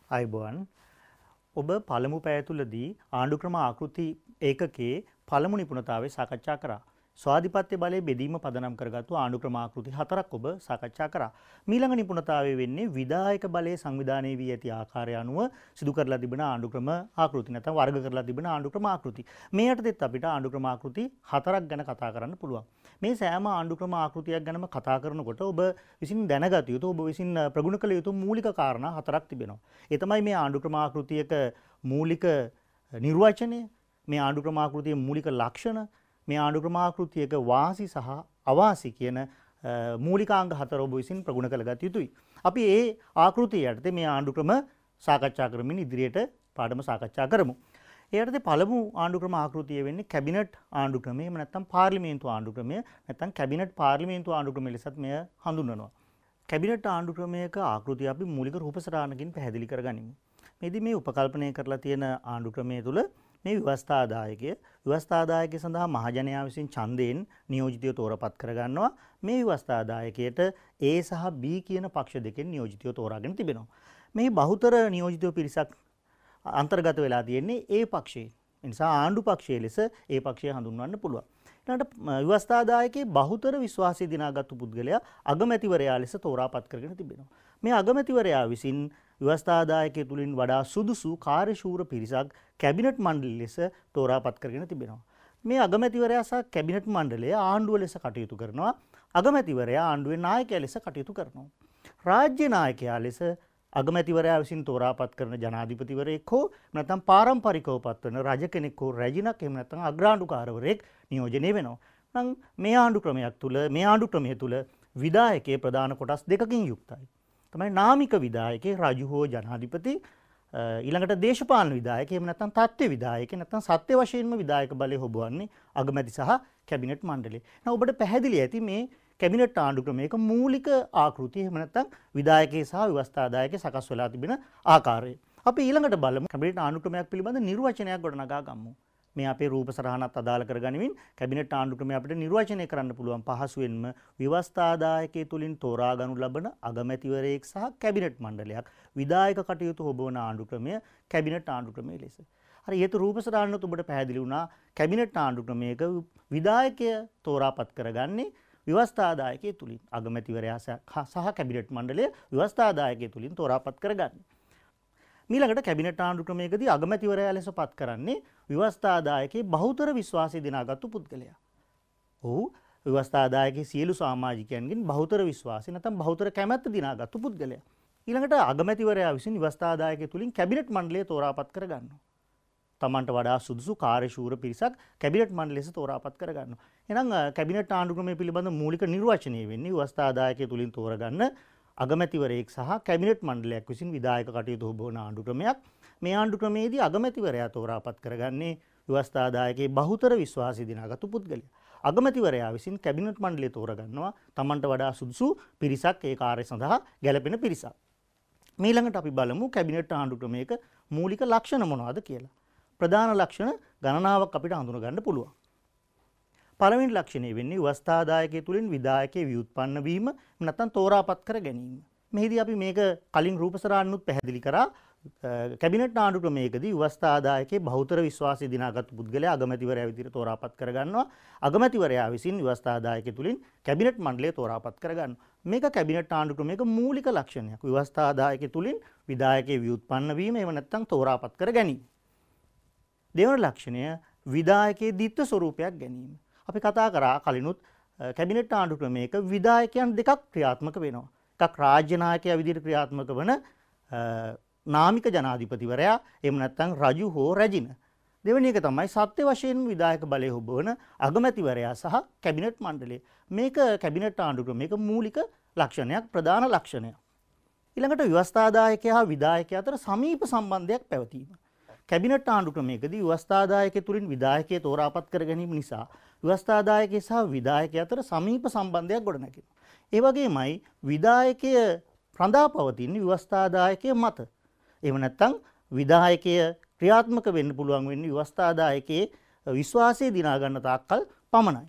අයිබෝන් ඔබ පළමු පැය තුලදී ආණ්ඩුක්‍රම ආකෘති ඒකකයේ පළමු නිපුණතාවය සාකච්ඡා කරා. ස්වාධිපත්‍ය බලය බෙදීම පදනම් කරගත්තු ආණ්ඩුක්‍රම ආකෘති 4ක් ඔබ සාකච්ඡා කරා. ඊළඟ නිපුණතාවය වෙන්නේ විධායක බලයේ සංවිධානය වී ඇති ආකාරය අනුව සිදු කරලා තිබෙන ආණ්ඩුක්‍රම ආකෘති නැත්නම් වර්ග කරලා තිබෙන ආණ්ඩුක්‍රම ආකෘති. මේ යටතේත් අපිට ආණ්ඩුක්‍රම ආකෘති 4ක් ගැන කතා කරන්න පුළුවන්. මේ සෑම ආණ්ඩුක්‍රම ආකෘතියක් ගැනම කතා කරනකොට ඔබ විසින් දැනගත යුතු ඔබ විසින් ප්‍රගුණ කළ යුතු මූලික කාරණා 4ක් තිබෙනවා. ඒ තමයි මේ ආණ්ඩුක්‍රම ආකෘතියක මූලික නිර්වචනය, මේ ආණ්ඩුක්‍රම ආකෘතියේ මූලික ලක්ෂණ, මේ ආණ්ඩුක්‍රම ආකෘතියක වාසි සහ අවාසි කියන මූලිකාංග 4 ඔබ විසින් ප්‍රගුණ කරගත යුතුයි. අපි මේ ආකෘතිය යටතේ මේ ආණ්ඩුක්‍රම සාකච්ඡා කරමින් ඉදිරියට පාඩම සාකච්ඡා කරමු. ඒ යටතේ පළමු ආණ්ඩුක්‍රම ආකෘතිය වෙන්නේ කැබිනට් ආණ්ඩුක්‍රමය, එහෙම නැත්නම් පාර්ලිමේන්තු ආණ්ඩුක්‍රමය, නැත්නම් කැබිනට් පාර්ලිමේන්තු ආණ්ඩුක්‍රමය ලෙසත් මෙය හඳුන්වනවා. කැබිනට් ආණ්ඩුක්‍රමයක ආකෘතිය අපි මූලික රූපසටහනකින් පැහැදිලි කරගනිමු. මේදී මේ උපකල්පනය කරලා තියෙන ආණ්ඩුක්‍රමය තුළ මේ ව්‍යවස්ථාදායකය සඳහා මහජනයා විසින් ඡන්දයෙන් නියෝජිතයෝ තෝරපත් කරගන්නවා. මේ ව්‍යවස්ථාදායකයට A සහ B කියන පක්ෂ දෙකෙන් නියෝජිතයෝ තෝරාගෙන තිබෙනවා. මේ බහුතර නියෝජිතයෝ පිරිසක් අන්තර්ගත වෙලා තියෙන්නේ A පක්ෂයේ. ඒ නිසා ආණ්ඩු පක්ෂයේ ලෙස A පක්ෂය හඳුන්වන්න පුළුවන්. ඊළඟට ව්‍යවස්ථාදායකයේ බහුතර විශ්වාසය දිනාගත්තු පුද්ගලයා අගමැතිවරයා ලෙස තෝරාපත් කරගෙන තිබෙනවා. මේ අගමැතිවරයා විසින් ව්‍යවස්ථාදායකය තුලින් වඩා සුදුසු කාර්යශූර පිරිසක් කැබිනට් මණ්ඩලය ලෙස තෝරාපත් කරගෙන තිබෙනවා. මේ අගමැතිවරයා සහ කැබිනට් මණ්ඩලය ආණ්ඩුව ලෙස කටයුතු කරනවා. අගමැතිවරයා ආණ්ඩුවේ නායකයා ලෙස කටයුතු කරනවා. රාජ්‍ය නායකයා ලෙස අගමැතිවරයා විසින් තෝරාපත් කරන ජනාධිපතිවරයෙක් හෝ නැත්නම් පාරම්පරිකව පත්වන රජ කෙනෙක් හෝ රැජිනක් එහෙම නැත්නම් අග්‍රාණ්ඩුකාරවරයෙක් නියෝජනය වෙනවා. නම් මේ ආණ්ඩුක්‍රමය තුල විධායකයේ ප්‍රධාන කොටස් දෙකකින් යුක්තයි. තමයි නාමික විධායකේ රජු හෝ ජනාධිපති, ඊළඟට දේශපාලන විධායක එහෙම නැත්නම් තත්ත්ව විධායක නැත්නම් සත්‍ය වශයෙන්ම විධායක බලය හොබවන්නේ අගමැති සහ කැබිනට් මණ්ඩලය. එහෙනම් ඔබට පැහැදිලි ඇති මේ කැබිනට් ආණ්ඩුක්‍රමයක මූලික ආකෘතිය එහෙම නැත්නම් විධායකයේ සහ ව්‍යවස්ථාදායකයේ සකස් වෙලා තිබෙන ආකාරය. අපි ඊළඟට බලමු කැබිනට් ආණ්ඩුක්‍රමයක් පිළිබඳ නිර්වචනයක් ගොඩනගා ගමු. මේ අපේ රූප සරහනත් අදාළ කරගනිමින් කැබිනට් ආණ්ඩුක්‍රමය අපිට නිර්වචනය කරන්න පුළුවන් පහසුවෙන්ම ව්‍යවස්ථාදායකයේ තුලින් තෝරා ගනු ලබන අගමැතිවරයෙක් සහ කැබිනට් මණ්ඩලයක් විධායක කටයුතු හොබවන ආණ්ඩුක්‍රමය කැබිනට් ආණ්ඩුක්‍රමය ලෙස. හරි, ඊට රූප සරහනත් ඔබට පැහැදිලි වුණා කැබිනට් ආණ්ඩුක්‍රමයක විධායකය තෝරාපත් කරගන්නේ ව්‍යවස්ථාදායකයේ තුලින්. අගමැතිවරයා සහ කැබිනට් මණ්ඩලය ව්‍යවස්ථාදායකයේ තුලින් තෝරාපත් කරගන්නේ. ඊළඟට කැබිනට් ආණ්ඩුක්‍රමයකදී අගමැතිවරයා ලෙස පත් කරන්නේ ව්‍යවස්ථාදායකයේ බහුතර විශ්වාසය දිනාගත්තු පුද්ගලයා. ඔහු ව්‍යවස්ථාදායකයේ සියලු සමාජිකයන්ගෙන් බහුතර විශ්වාසය නැත්නම් බහුතර කැමැත්ත දිනාගත්තු පුද්ගලයා. ඊළඟට අගමැතිවරයා විසින් ව්‍යවස්ථාදායකයේ තුලින් කැබිනට් මණ්ඩලය තෝරාපත් කරගන්නවා. තමන්ට වඩා සුදුසු කාර්යශූර පිරිසක් කැබිනට් මණ්ඩලය ලෙස තෝරාපත් කරගන්නවා. එහෙනම් කැබිනට් ආණ්ඩුක්‍රමය පිළිබඳ මූලික නිර්වචනය වෙන්නේ ව්‍යවස්ථාදායකයේ තුලින් තෝරගන්න අගමැතිවරයෙක් සහ කැබිනට් මණ්ඩලයක් විසින් විධායක කටයුතු හොබවන ආණ්ඩුක්‍රමයක්. මේ ආණ්ඩුක්‍රමයේදී අගමැතිවරයා තෝරාපත් කරගන්නේ ව්‍යවස්ථාදායකයේ බහුතර විශ්වාසය දිනාගත්තු පුද්ගලයා. අගමැතිවරයා විසින් කැබිනට් මණ්ඩලය තෝරගන්නවා තමන්ට වඩා සුදුසු පිරිසක් ඒ කාර්ය සඳහා ගැළපෙන පිරිසක්. ඊළඟට අපි බලමු කැබිනට් ආණ්ඩුක්‍රමයක මූලික ලක්ෂණ මොනවද කියලා. ප්‍රධාන ලක්ෂණ ගණනාවක් අපිට හඳුන ගන්න පුළුවන්. පළවෙනි ලක්ෂණය වෙන්නේ ව්‍යවස්ථාදායකයේ තුලින් විධායකයේ ව්‍යුත්පන්න වීම නැත්නම් තෝරාපත් කර ගැනීම. මෙහිදී අපි මේක කලින් රූපසරහනුත් පැහැදිලි කරා. කැබිනට් ආණ්ඩුක්‍රමයකදී ව්‍යවස්ථාදායකයේ බහුතර විශ්වාසය දිනාගත් පුද්ගලයා අගමැතිවරයා විදිහට තෝරාපත් කරගන්නවා. අගමැතිවරයා විසින් ව්‍යවස්ථාදායකයේ තුලින් කැබිනට් මණ්ඩලය තෝරාපත් කරගන්නවා. මේක කැබිනට් ආණ්ඩුක්‍රමයක මූලික ලක්ෂණයක්. ව්‍යවස්ථාදායකයේ තුලින් විධායකයේ ව්‍යුත්පන්න වීම එහෙම නැත්නම් තෝරාපත් කර ගැනීම. දෙවන ලක්ෂණය විධායකයේ ද්විත්ව ස්වරූපයක් ගැනීම. අපි කතා කරා කලිනුත් කැබිනට් ආණ්ඩුක්‍රමයක විධායකයන් දෙකක් ක්‍රියාත්මක වෙනවා. එකක් රාජ්‍ය නායකයා විදිහට ක්‍රියාත්මක වන නාමික ජනාධිපතිවරයා එහෙම නැත්නම් රජු හෝ රැජින. දෙවෙනි එක තමයි සත්‍ය වශයෙන්ම විධායක බලය හොබවන අගමැතිවරයා සහ කැබිනට් මණ්ඩලය. මේක කැබිනට් ආණ්ඩුක්‍රමයක මූලික ලක්ෂණයක්, ප්‍රධාන ලක්ෂණයක්. ඊළඟට ව්‍යවස්ථාදායකයා හා විධායකයා අතර සමීප සම්බන්ධයක් පැවතීම. කැබිනට් ආණ්ඩුක්‍රමයකදී ව්‍යවස්ථාදායකය තුලින් විධායකය තෝරාපත් කර ගැනීම නිසා ව්‍යවස්ථාදායකය සහ විධායකය අතර සමීප සම්බන්ධයක් ගොඩනැගෙනවා. ඒ වගේමයි විධායකය රඳා පවතින ව්‍යවස්ථාදායකය මත. එහෙම නැත්නම් විධායකය ක්‍රියාත්මක වෙන්න පුළුවන් වෙන්නේ ව්‍යවස්ථාදායකයේ විශ්වාසය දිනා ගන්න තාක්කල් පමණයි.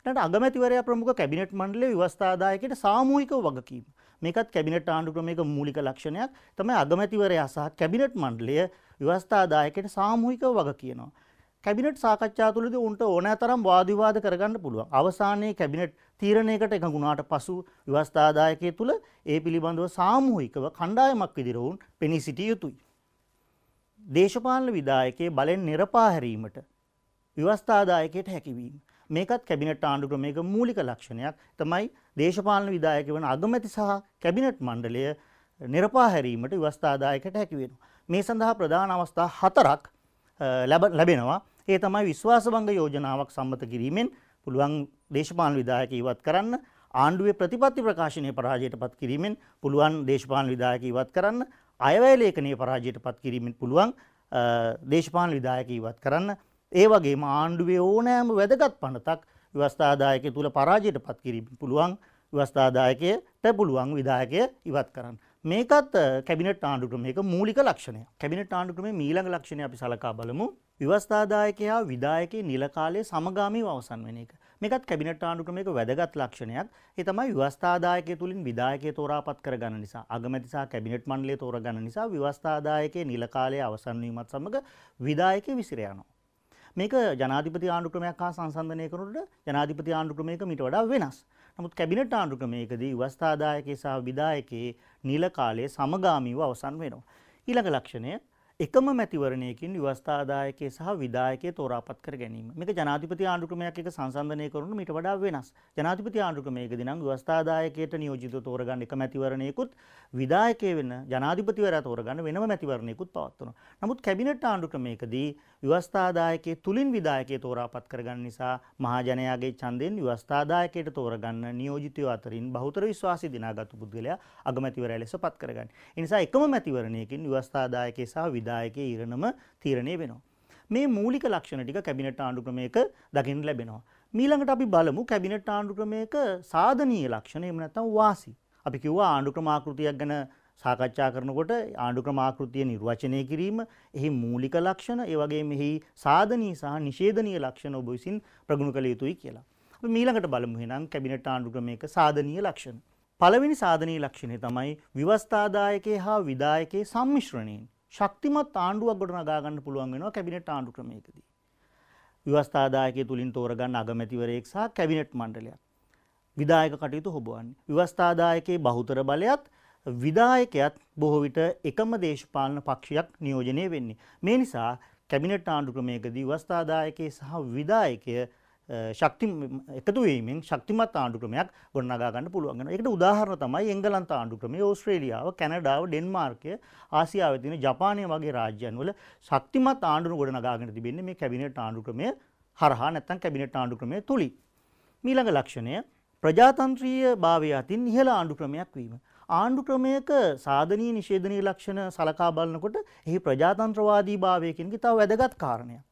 ඊට අගමැතිවරයා ප්‍රමුඛ කැබිනට් මණ්ඩලයේ ව්‍යවස්ථාදායකයට සාමූහිකව වගකීම. මේකත් කැබිනට් ආණ්ඩු ක්‍රමයක මූලික ලක්ෂණයක් තමයි අගමැතිවරයා සහ කැබිනට් මණ්ඩලය ව්‍යවස්ථාදායකයට සාමූහිකව වග කියනවා. කැබිනට් සාකච්ඡා තුළදී උන්ට ඕනෑ තරම් වාද විවාද කරගන්න පුළුවන්. අවසානයේ කැබිනට් තීරණයකට එකඟ වුණාට පසු ව්‍යවස්ථාදායකය තුළ ඒ පිළිබඳව සාමූහිකව කණ්ඩායමක් විදිහට වුන් පෙනී සිටිය යුතුයි. දේශපාලන විධායකයේ බලෙන් නිරපා හැරීමට ව්‍යවස්ථාදායකයට හැකියවීම. මේකත් කැබිනට් ආණ්ඩු ක්‍රමයක මූලික ලක්ෂණයක් තමයි දේශපාලන විධායක වන අගමැති සහ කැබිනට් මණ්ඩලය නිරපා හැරීමට ව්‍යවස්ථාදායකයට හැකි වෙනවා. මේ සඳහා ප්‍රධාන අවස්ථා 4ක් ලැබෙනවා. ඒ තමයි විශ්වාසභංග යෝජනාවක් සම්මත කිරීමෙන් පුළුවන් දේශපාලන විධායක ඉවත් කරන්න, ආණ්ඩුවේ ප්‍රතිපත්ති ප්‍රකාශනයේ පරාජයට පත් කිරීමෙන් පුළුවන් දේශපාලන විධායක ඉවත් කරන්න, අයවැය ලේඛනයේ පරාජයට පත් කිරීමෙන් පුළුවන් දේශපාලන විධායක ඉවත් කරන්න. ඒ වගේම ආණ්ඩුවේ ඕනෑම වැදගත් පනතක් ව්‍යවස්ථාදායකය තුල පරාජයට පත් කිරීමෙන් පුළුවන් ව්‍යවස්ථාදායකයට පුළුවන් විධායකය ඉවත් කරන්න. මේකත් කැබිනට් ආණ්ඩු ක්‍රමයක මූලික ලක්ෂණයක්. කැබිනට් ආණ්ඩු ක්‍රමයේ ඊළඟ ලක්ෂණය අපි සලකා බලමු. ව්‍යවස්ථාදායකයා විධායකයේ නිල කාලයේ සමගාමීව අවසන් වෙන එක. මේකත් කැබිනට් ආණ්ඩු ක්‍රමයක වැදගත් ලක්ෂණයක්. ඒ තමයි ව්‍යවස්ථාදායකය තුලින් විධායකය තෝරාපත් කරගන්න නිසා, අගමැති සහ කැබිනට් මණ්ඩලය තෝරගන්න නිසා ව්‍යවස්ථාදායකයේ නිල කාලයේ අවසන් වීමත් සමග විධායකය විසිර යනවා. මේක ජනාධිපති ආණ්ඩු ක්‍රමයක් හා සංසන්දනය කරනකොට ජනාධිපති ආණ්ඩු ක්‍රමයක මීට වඩා වෙනස්. නමුත් කැබිනට් ආණ්ඩු ක්‍රමයකදී ව්‍යවස්ථාදායකයේ සහ විධායකයේ නිල කාලයේ සමගාමීව අවසන් වෙනවා. ඊළඟ ලක්ෂණය එකම මැතිවරණයකින් ව්‍යවස්ථාදායකයේ සහ විධායකයේ තෝරාපත් කර ගැනීම. මේක ජනාධිපති ආණ්ඩු ක්‍රමයක් එක්ක සංසන්දනය කරනකොට මීට වඩා වෙනස්. ජනාධිපති ආණ්ඩු ක්‍රමයකදී නම් ව්‍යවස්ථාදායකයට නියෝජිතව තෝරගන්න එක මැතිවරණයකුත් විධායකයේ වෙන ජනාධිපතිවරයා තෝරගන්න වෙනම මැතිවරණයකුත් පවත්වනවා. නමුත් කැබිනට් ආණ්ඩු ක්‍රමයකදී ව්‍යවස්ථාදායකයේ තුලින් විධායකයේ තෝරාපත් කරගන්න නිසා මහජනයාගේ ඡන්දයෙන් ව්‍යවස්ථාදායකයට තෝරගන්න නියෝජිතයෝ අතරින් බහුතර විශ්වාසය දිනාගත්තු පුද්ගලයා අගමැතිවරයා ලෙස පත් කරගන්න. ඒ නිසා එකම මැතිවරණයකින් ව්‍යවස්ථාදායකයේ සහ විධායකයේ ඉරණම තීරණය වෙනවා. මේ මූලික ලක්ෂණ ටික කැබිනට් ආණ්ඩු ක්‍රමයක දකින්න ලැබෙනවා. ඊළඟට අපි බලමු කැබිනට් ආණ්ඩු ක්‍රමයක සාධනීය ලක්ෂණ එහෙම නැත්නම් වාසි. අපි කිව්වා ආණ්ඩු ක්‍රම ආකෘතියක් ගැන සාකච්ඡා කරනකොට ආණ්ඩු ක්‍රම ආකෘතිය නිර්වචනය කිරීම, එහි මූලික ලක්ෂණ, ඒ වගේම එහි සාධනීය සහ නිෂේධනීය ලක්ෂණ ඔබ විසින් ප්‍රගුණ කළ යුතුයි කියලා. අපි ඊළඟට බලමු එහෙනම් කැබිනට් ආණ්ඩු ක්‍රමයක සාධනීය ලක්ෂණ. පළවෙනි සාධනීය ලක්ෂණය තමයි ව්‍යවස්ථාදායකයේ හා විධායකයේ සම්මිශ්‍රණයෙන් ශක්තිමත් ආණ්ඩුවක් ගොඩනගා ගන්න පුළුවන් වෙනවා කැබිනට් ආණ්ඩු ක්‍රමයකදී. ව්‍යවස්ථාදායකය තුලින් තෝරගන්න අගමැතිවරයෙක් සහ කැබිනට් මණ්ඩලයක්. විධායක කටයුතු හොබවන්නේ. ව්‍යවස්ථාදායකයේ බහුතර බලයත් විධායකයත් බොහෝ විට එකම දේශපාලන පක්ෂයක් නියෝජනය වෙන්නේ. මේ නිසා කැබිනට් ආණ්ඩු ක්‍රමයකදී ව්‍යවස්ථාදායකයේ සහ විධායකය එකතු වීමෙන් ශක්තිමත් ආණ්ඩු ක්‍රමයක් ගොඩනගා ගන්න පුළුවන් වෙනවා. ඒකට උදාහරණ තමයි එංගලන්ත ආණ්ඩු ක්‍රමය, ඕස්ට්‍රේලියාව, කැනඩාව, ඩෙන්මාර්කය, ආසියාවේ තියෙන ජපානය වගේ රාජ්‍යයන් වල ශක්තිමත් ආණ්ඩු ගොඩනගාගෙන තිබෙන්නේ මේ කැබිනට් ආණ්ඩු ක්‍රමය හරහා නැත්නම් කැබිනට් ආණ්ඩු ක්‍රමය තුලින්. ඊළඟ ලක්ෂණය ප්‍රජාතන්ත්‍රීය භාවය අතින් ඉහළ ආණ්ඩු ක්‍රමයක් වීම. ආණ්ඩු ක්‍රමයක සාධනීය නිෂේධනීය ලක්ෂණ සලකා බලනකොට එහි ප්‍රජාතන්ත්‍රවාදී භාවය කියන එක තව වැදගත් කාරණයක්.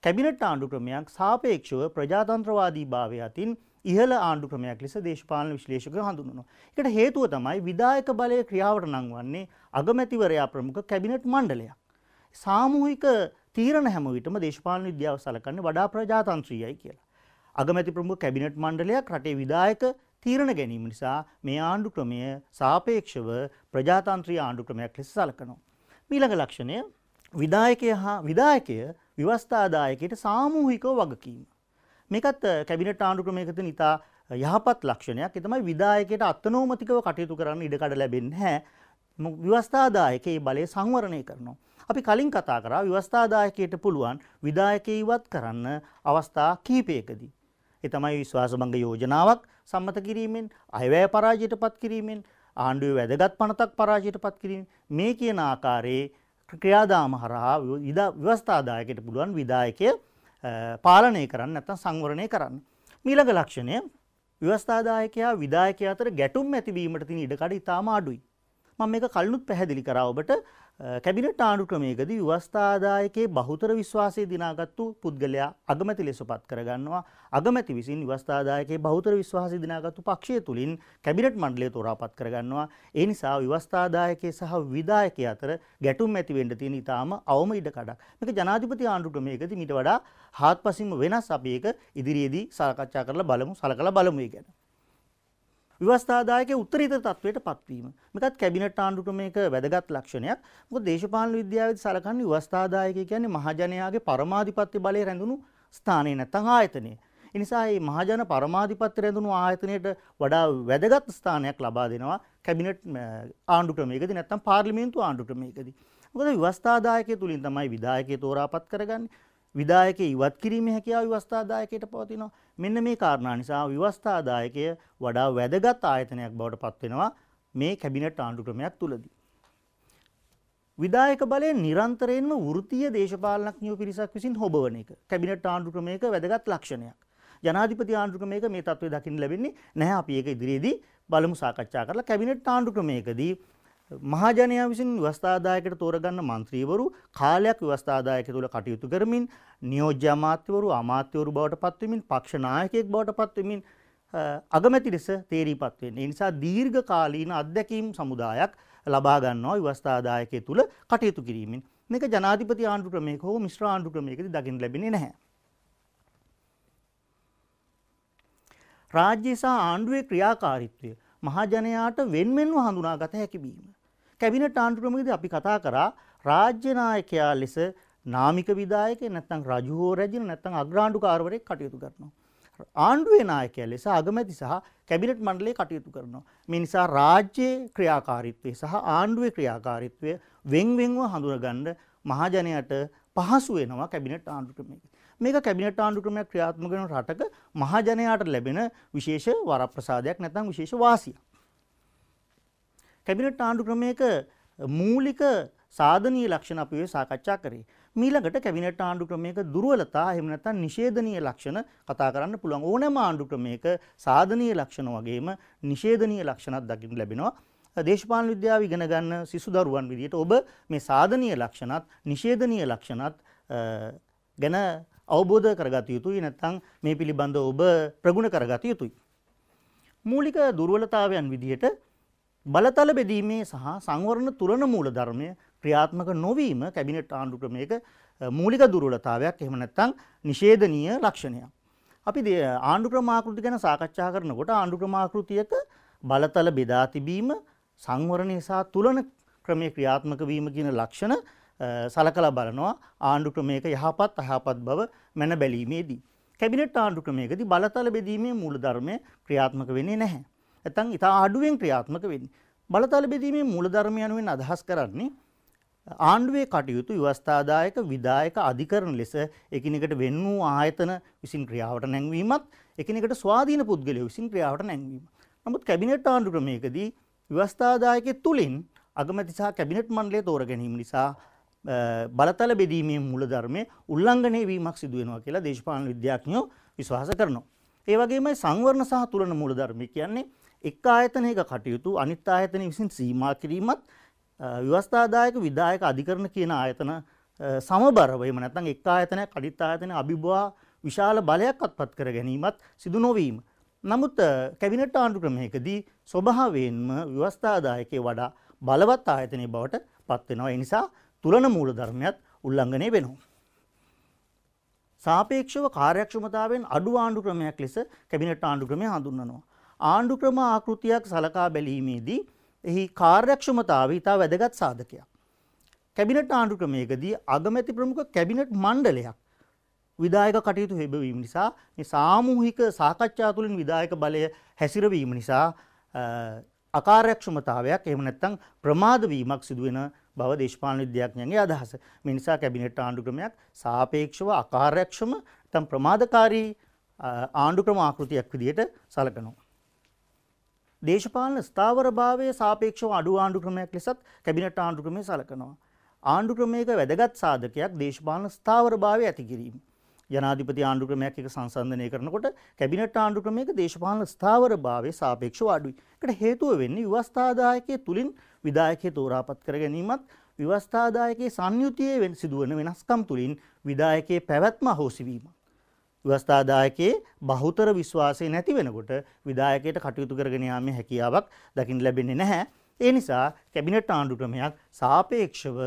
කැබිනට් ආණ්ඩු ක්‍රමයක් සාපේක්ෂව ප්‍රජාතන්ත්‍රවාදී භාවය අතින් ඉහළ ආණ්ඩු ක්‍රමයක් ලෙස දේශපාලන විශ්ලේෂකයෝ හඳුන්වනවා. ඒකට හේතුව තමයි විධායක බලය ක්‍රියාවට නංවන්නේ අගමැතිවරයා ප්‍රමුඛ කැබිනට් මණ්ඩලයක්. සාමූහික තීරණ හැම විටම දේශපාලන විද්‍යාව සලකන්නේ වඩා ප්‍රජාතන්ත්‍රීයයි කියලා. අගමැති ප්‍රමුඛ කැබිනට් මණ්ඩලයක් රටේ විධායක තීරණ ගැනීම නිසා මේ ආණ්ඩු ක්‍රමය සාපේක්ෂව ප්‍රජාතන්ත්‍රීය ආණ්ඩු ක්‍රමයක් ලෙස සලකනවා. ඊළඟ ලක්ෂණය විධායකය ව්‍යවස්ථාදායකයට සාමූහිකව වගකීම. මේකත් කැබිනට් ආණ්ඩු ක්‍රමයකට නිතා යහපත් ලක්ෂණයක්. ඒ තමයි විධායකයට අත්නෝමතිකව කටයුතු කරන්න ඉඩකඩ ලැබෙන්නේ නැහැ. ව්‍යවස්ථාදායකයේ බලය සංවරණය කරනවා. අපි කලින් කතා කරා ව්‍යවස්ථාදායකයට පුළුවන් විධායකය ඉවත් කරන්න අවස්ථා කිහිපයකදී. ඒ තමයි විශ්වාසභංග යෝජනාවක් සම්මත කිරීමෙන්, අයවැය පරාජයට පත් කිරීමෙන්, ආණ්ඩුවේ වැදගත් පනතක් පරාජයට පත් කිරීමෙන් මේ කියන ආකාරයේ ක්‍රියාදාම හරහා ව්‍යවස්ථාදායකයට පුළුවන් විධායකය පාලනය කරන්න නැත්නම් සංවරණය කරන්න. ඊළඟ ලක්ෂණය ව්‍යවස්ථාදායකයා විධායකයා අතර ගැටුම් ඇතිවීමට තියෙන ඉඩකඩ ඉතාම අඩුයි. මම මේක කලිනුත් පැහැදිලි කරා ඔබට. කැබිනට් ආණ්ඩු ක්‍රමයකදී ව්‍යවස්ථාදායකයේ බහුතර විශ්වාසය දිනාගත්තු පුද්ගලයා අගමැති ලෙස පත් කරගන්නවා. අගමැති විසින් ව්‍යවස්ථාදායකයේ බහුතර විශ්වාසය දිනාගත්තු පක්ෂය තුලින් කැබිනට් මණ්ඩලය තෝරාපත් කරගන්නවා. ඒ නිසා ව්‍යවස්ථාදායකයේ සහ විධායකයා අතර ගැටුම් ඇති වෙන්න තියෙන ඉතාම අවම ඉඩකඩක්. මේක ජනාධිපති ආණ්ඩු ක්‍රමයකදී මීට වඩා හාත්පසින්ම වෙනස්. අපි ඒක ඉදිරියේදී සාකච්ඡා කරලා බලමු, සලකලා බලමු ඒ ගැන. ව්‍යවස්ථාදායකයේ උත්තරීතර තත්වයට පත්වීම. මේකත් කැබිනට් ආණ්ඩු ක්‍රමයක වැදගත් ලක්ෂණයක්. මොකද දේශපාලන විද්‍යාවේදී සලකන්නේ ව්‍යවස්ථාදායකය කියන්නේ මහජනයාගේ පරමාධිපත්‍ය බලය රැඳුණු ස්ථානය නැත්නම් ආයතනය. ඒ නිසා මේ මහජන පරමාධිපත්‍ය රැඳුණු ආයතනයට වඩා වැදගත් ස්ථානයක් ලබා දෙනවා කැබිනට් ආණ්ඩු ක්‍රමයකදී නැත්නම් පාර්ලිමේන්තු ආණ්ඩු ක්‍රමයකදී. මොකද ව්‍යවස්ථාදායකය තුලින් තමයි විධායකය තෝරාපත් කරගන්නේ. විධායකයේ ඉවත් කිරීමේ හැකියාව ව්‍යවස්ථාදායකයට පවතිනවා. මෙන්න මේ කාරණා නිසා ව්‍යවස්ථාදායකය වඩා වැදගත් ආයතනයක් බවට පත් වෙනවා මේ කැබිනට් ආණ්ඩු ක්‍රමයක් තුලදී. විධායක බලය නිරන්තරයෙන්ම වෘත්තීය දේශපාලනඥයෝ පිරිසක් විසින් හොබවන එක කැබිනට් ආණ්ඩු ක්‍රමයක වැදගත් ලක්ෂණයක්. ජනාධිපති ආණ්ඩු ක්‍රමයක මේ තත්ත්වය දකින්න ලැබෙන්නේ නැහැ. අපි ඒක ඉදිරියේදී බලමු සාකච්ඡා කරලා. කැබිනට් ආණ්ඩු ක්‍රමයකදී මහජනයා විසින් ව්‍යවස්ථාදායකයට තෝරගන්න മന്ത്രിවරු කාලයක් ව්‍යවස්ථාදායක තුල කටයුතු කරමින් නියෝජ්‍ය අමාත්‍යවරු අමාත්‍යවරු බවට පත්වෙමින් පක්ෂ නායකයෙක් බවට පත්වෙමින් අගමැති ලෙස තේරීපත් වෙන්නේ. ඒ නිසා දීර්ඝ කාලීන අත්දැකීම් සමුදායක් ලබා ගන්නවා ව්‍යවස්ථාදායකය තුල කටයුතු කිරීමෙන්. මේක ජනාධිපති ආණ්ඩු ක්‍රමයක හෝ මිශ්‍ර ආණ්ඩු ක්‍රමයකදී දකින්න ලැබෙන්නේ නැහැ. රාජ්‍ය සහ ආණ්ඩුවේ ක්‍රියාකාරීත්වය මහජනයාට වෙන්වෙන්ව හඳුනාගත හැකි වීම. කැබිනට් ආණ්ඩු ක්‍රමයේදී අපි කතා කරා රාජ්‍ය නායකයා ලෙස නාමික විධායකයෙක් නැත්නම් රජු හෝ රැජින නැත්නම් අග්‍රාණ්ඩුකාරවරයෙක් කටයුතු කරනවා. ආණ්ඩුවේ නායකයා ලෙස අගමැති සහ කැබිනට් මණ්ඩලය කටයුතු කරනවා. මේ නිසා රාජ්‍යයේ ක්‍රියාකාරීත්වය සහ ආණ්ඩුවේ ක්‍රියාකාරීත්වය වෙන්වෙන්ව හඳුනගන්න මහජනයාට පහසු වෙනවා කැබිනට් ආණ්ඩු ක්‍රමයේදී. මේක කැබිනට් ආණ්ඩු ක්‍රමයක් ක්‍රියාත්මක වෙන රටක මහජනයාට ලැබෙන විශේෂ වරප්‍රසාදයක් නැත්නම් විශේෂ වාසියක්. කැබිනට් ආණ්ඩු ක්‍රමයක මූලික සාධනීය ලක්ෂණ අපි ඔය සාකච්ඡා කරේ. ඊළඟට කැබිනට් ආණ්ඩු ක්‍රමයක දුර්වලතා එහෙම නැත්නම් නිෂේධනීය ලක්ෂණ කතා කරන්න පුළුවන්. ඕනෑම ආණ්ඩු ක්‍රමයක සාධනීය ලක්ෂණ වගේම නිෂේධනීය ලක්ෂණත් දකින්න ලැබෙනවා. දේශපාලන විද්‍යාව ඉගෙන ගන්න සිසු දරුවන් විදිහට ඔබ මේ සාධනීය ලක්ෂණත් නිෂේධනීය ලක්ෂණත් ගැන අවබෝධ කරගත යුතුයි. නැත්නම් මේ පිළිබඳව ඔබ ප්‍රගුණ කරගත යුතුයි. මූලික දුර්වලතාවයන් විදිහට බලතල බෙදීමේ සහ සංවරණ තුරන මූලධර්මය ක්‍රියාත්මක නොවීම කැබිනට් ආණ්ඩු ක්‍රමයක මූලික දුර්වලතාවයක්. එහෙම නැත්නම් නිෂේධනීය ලක්ෂණයක්. අපි ආණ්ඩු ක්‍රම ආකෘති ගැන සාකච්ඡා කරනකොට ආණ්ඩු ක්‍රම ආකෘතියක බලතල බෙදා තිබීම සංවරණය සහ තුලන ක්‍රමයේ ක්‍රියාත්මක වීම කියන ලක්ෂණ සලකලා බලනවා ආණ්ඩු ක්‍රමයක යහපත් අයහපත් බව මැන බැලීමේදී. කැබිනට් ආණ්ඩු ක්‍රමයකදී බලතල බෙදීමේ මූලධර්මය ක්‍රියාත්මක වෙන්නේ නැහැ. නැත්නම් ඉතා අඩුවෙන් ක්‍රියාත්මක වෙන්නේ. බලතල බෙදීමේ මූලධර්මය යනුවෙන් අදහස් කරන්නේ ආණ්ඩුවේ කටයුතු ව්‍යවස්ථාදායක විධායක අධිකරණ ලෙස එකිනෙකට වෙන් වූ ආයතන විසින් ක්‍රියාවට නැංවීමත් එකිනෙකට ස්වාධීන පුද්ගලයෝ විසින් ක්‍රියාවට නැංවීම. නමුත් කැබිනට් ආණ්ඩු ක්‍රමයකදී ව්‍යවස්ථාදායකයේ තුලින් අගමැති සහ කැබිනට් මණ්ඩලය තෝරා ගැනීම නිසා බලතල බෙදීමේ මූලධර්මයේ උල්ලංඝනය වීමක් සිදු වෙනවා කියලා දේශපාලන විද්‍යාඥයෝ විශ්වාස කරනවා. ඒ වගේමයි සංවරණ සහ තුලන මූලධර්මය කියන්නේ එක් ආයතනයක කටයුතු අනිත් ආයතන විසින් සීමා කිරීමත් ව්‍යවස්ථාදායක විධායක අධිකරණ කියන ආයතන සමබරව එහෙම නැත්නම් එක් ආයතනයක් අනිත් ආයතනයේ අභිබවා විශාල බලයක් අත්පත් කර ගැනීමත් සිදු නොවීම. නමුත් කැබිනට් ආණ්ඩු ක්‍රමයකදී ස්වභාවයෙන්ම ව්‍යවස්ථාදායකයේ වඩා බලවත් ආයතනයේ බවට පත් වෙනවා. ඒ නිසා තුලන මූලධර්මයක් උල්ලංඝනය වෙනවා. සාපේක්ෂව කාර්යක්ෂමතාවෙන් අඩු ආණ්ඩු ක්‍රමයක් ලෙස කැබිනට් ආණ්ඩු ක්‍රමය හඳුන්වනවා. ආණ්ඩු ක්‍රම ආකෘතියක් සලකා බැලීමේදී එහි කාර්යක්ෂමතාවය ඉතා වැදගත් සාධකයක්. කැබිනට් ආණ්ඩු ක්‍රමයකදී අගමැති ප්‍රමුඛ කැබිනට් මණ්ඩලයක් විධායක කටයුතු හෙබවීම නිසා මේ සාමූහික සාකච්ඡා තුළින් විධායක බලය හැසිරවීම නිසා අකාර්යක්ෂමතාවයක් එහෙම නැත්නම් ප්‍රමාද වීමක් සිදු වෙන බව දේශපාලන විද්‍යාඥයන්ගේ අදහස. මේ නිසා කැබිනට් ආණ්ඩු ක්‍රමයක් සාපේක්ෂව අකාර්යක්ෂම නැත්නම් ප්‍රමාදකාරී ආණ්ඩු ක්‍රම ආකෘතියක් විදිහට සැලකනවා. දේශපාලන ස්ථාවරභාවයේ සාපේක්ෂව අඩු ආණ්ඩු ක්‍රමයක් ලෙසත් කැබිනට් ආණ්ඩු ක්‍රමය සැලකනවා. ආණ්ඩු ක්‍රමයක වැදගත් සාධකයක් දේශපාලන ස්ථාවරභාවය ඇති කිරීම. ජනාධිපති ආණ්ඩු ක්‍රමයක් එක සංසන්දනය කරනකොට කැබිනට් ආණ්ඩු ක්‍රමයක දේශපාලන ස්ථාවරභාවය සාපේක්ෂව අඩුයි. ඒකට හේතුව වෙන්නේ ව්‍යවස්ථාදායකයේ තුලින් විධායකයේ තෝරාපත් කර ගැනීමත් ව්‍යවස්ථාදායකයේ සංයුතියේ සිදුවන වෙනස්කම් තුලින් විධායකයේ පැවැත්ම අහෝසි වීම. ව්‍යවස්ථාදායකයේ බහුතර විශ්වාසය නැති වෙනකොට විධායකයට කටයුතු කරගෙන යාමේ හැකියාවක් දකින්න ලැබෙන්නේ නැහැ. ඒ නිසා කැබිනට් ආණ්ඩු ක්‍රමයක් සාපේක්ෂව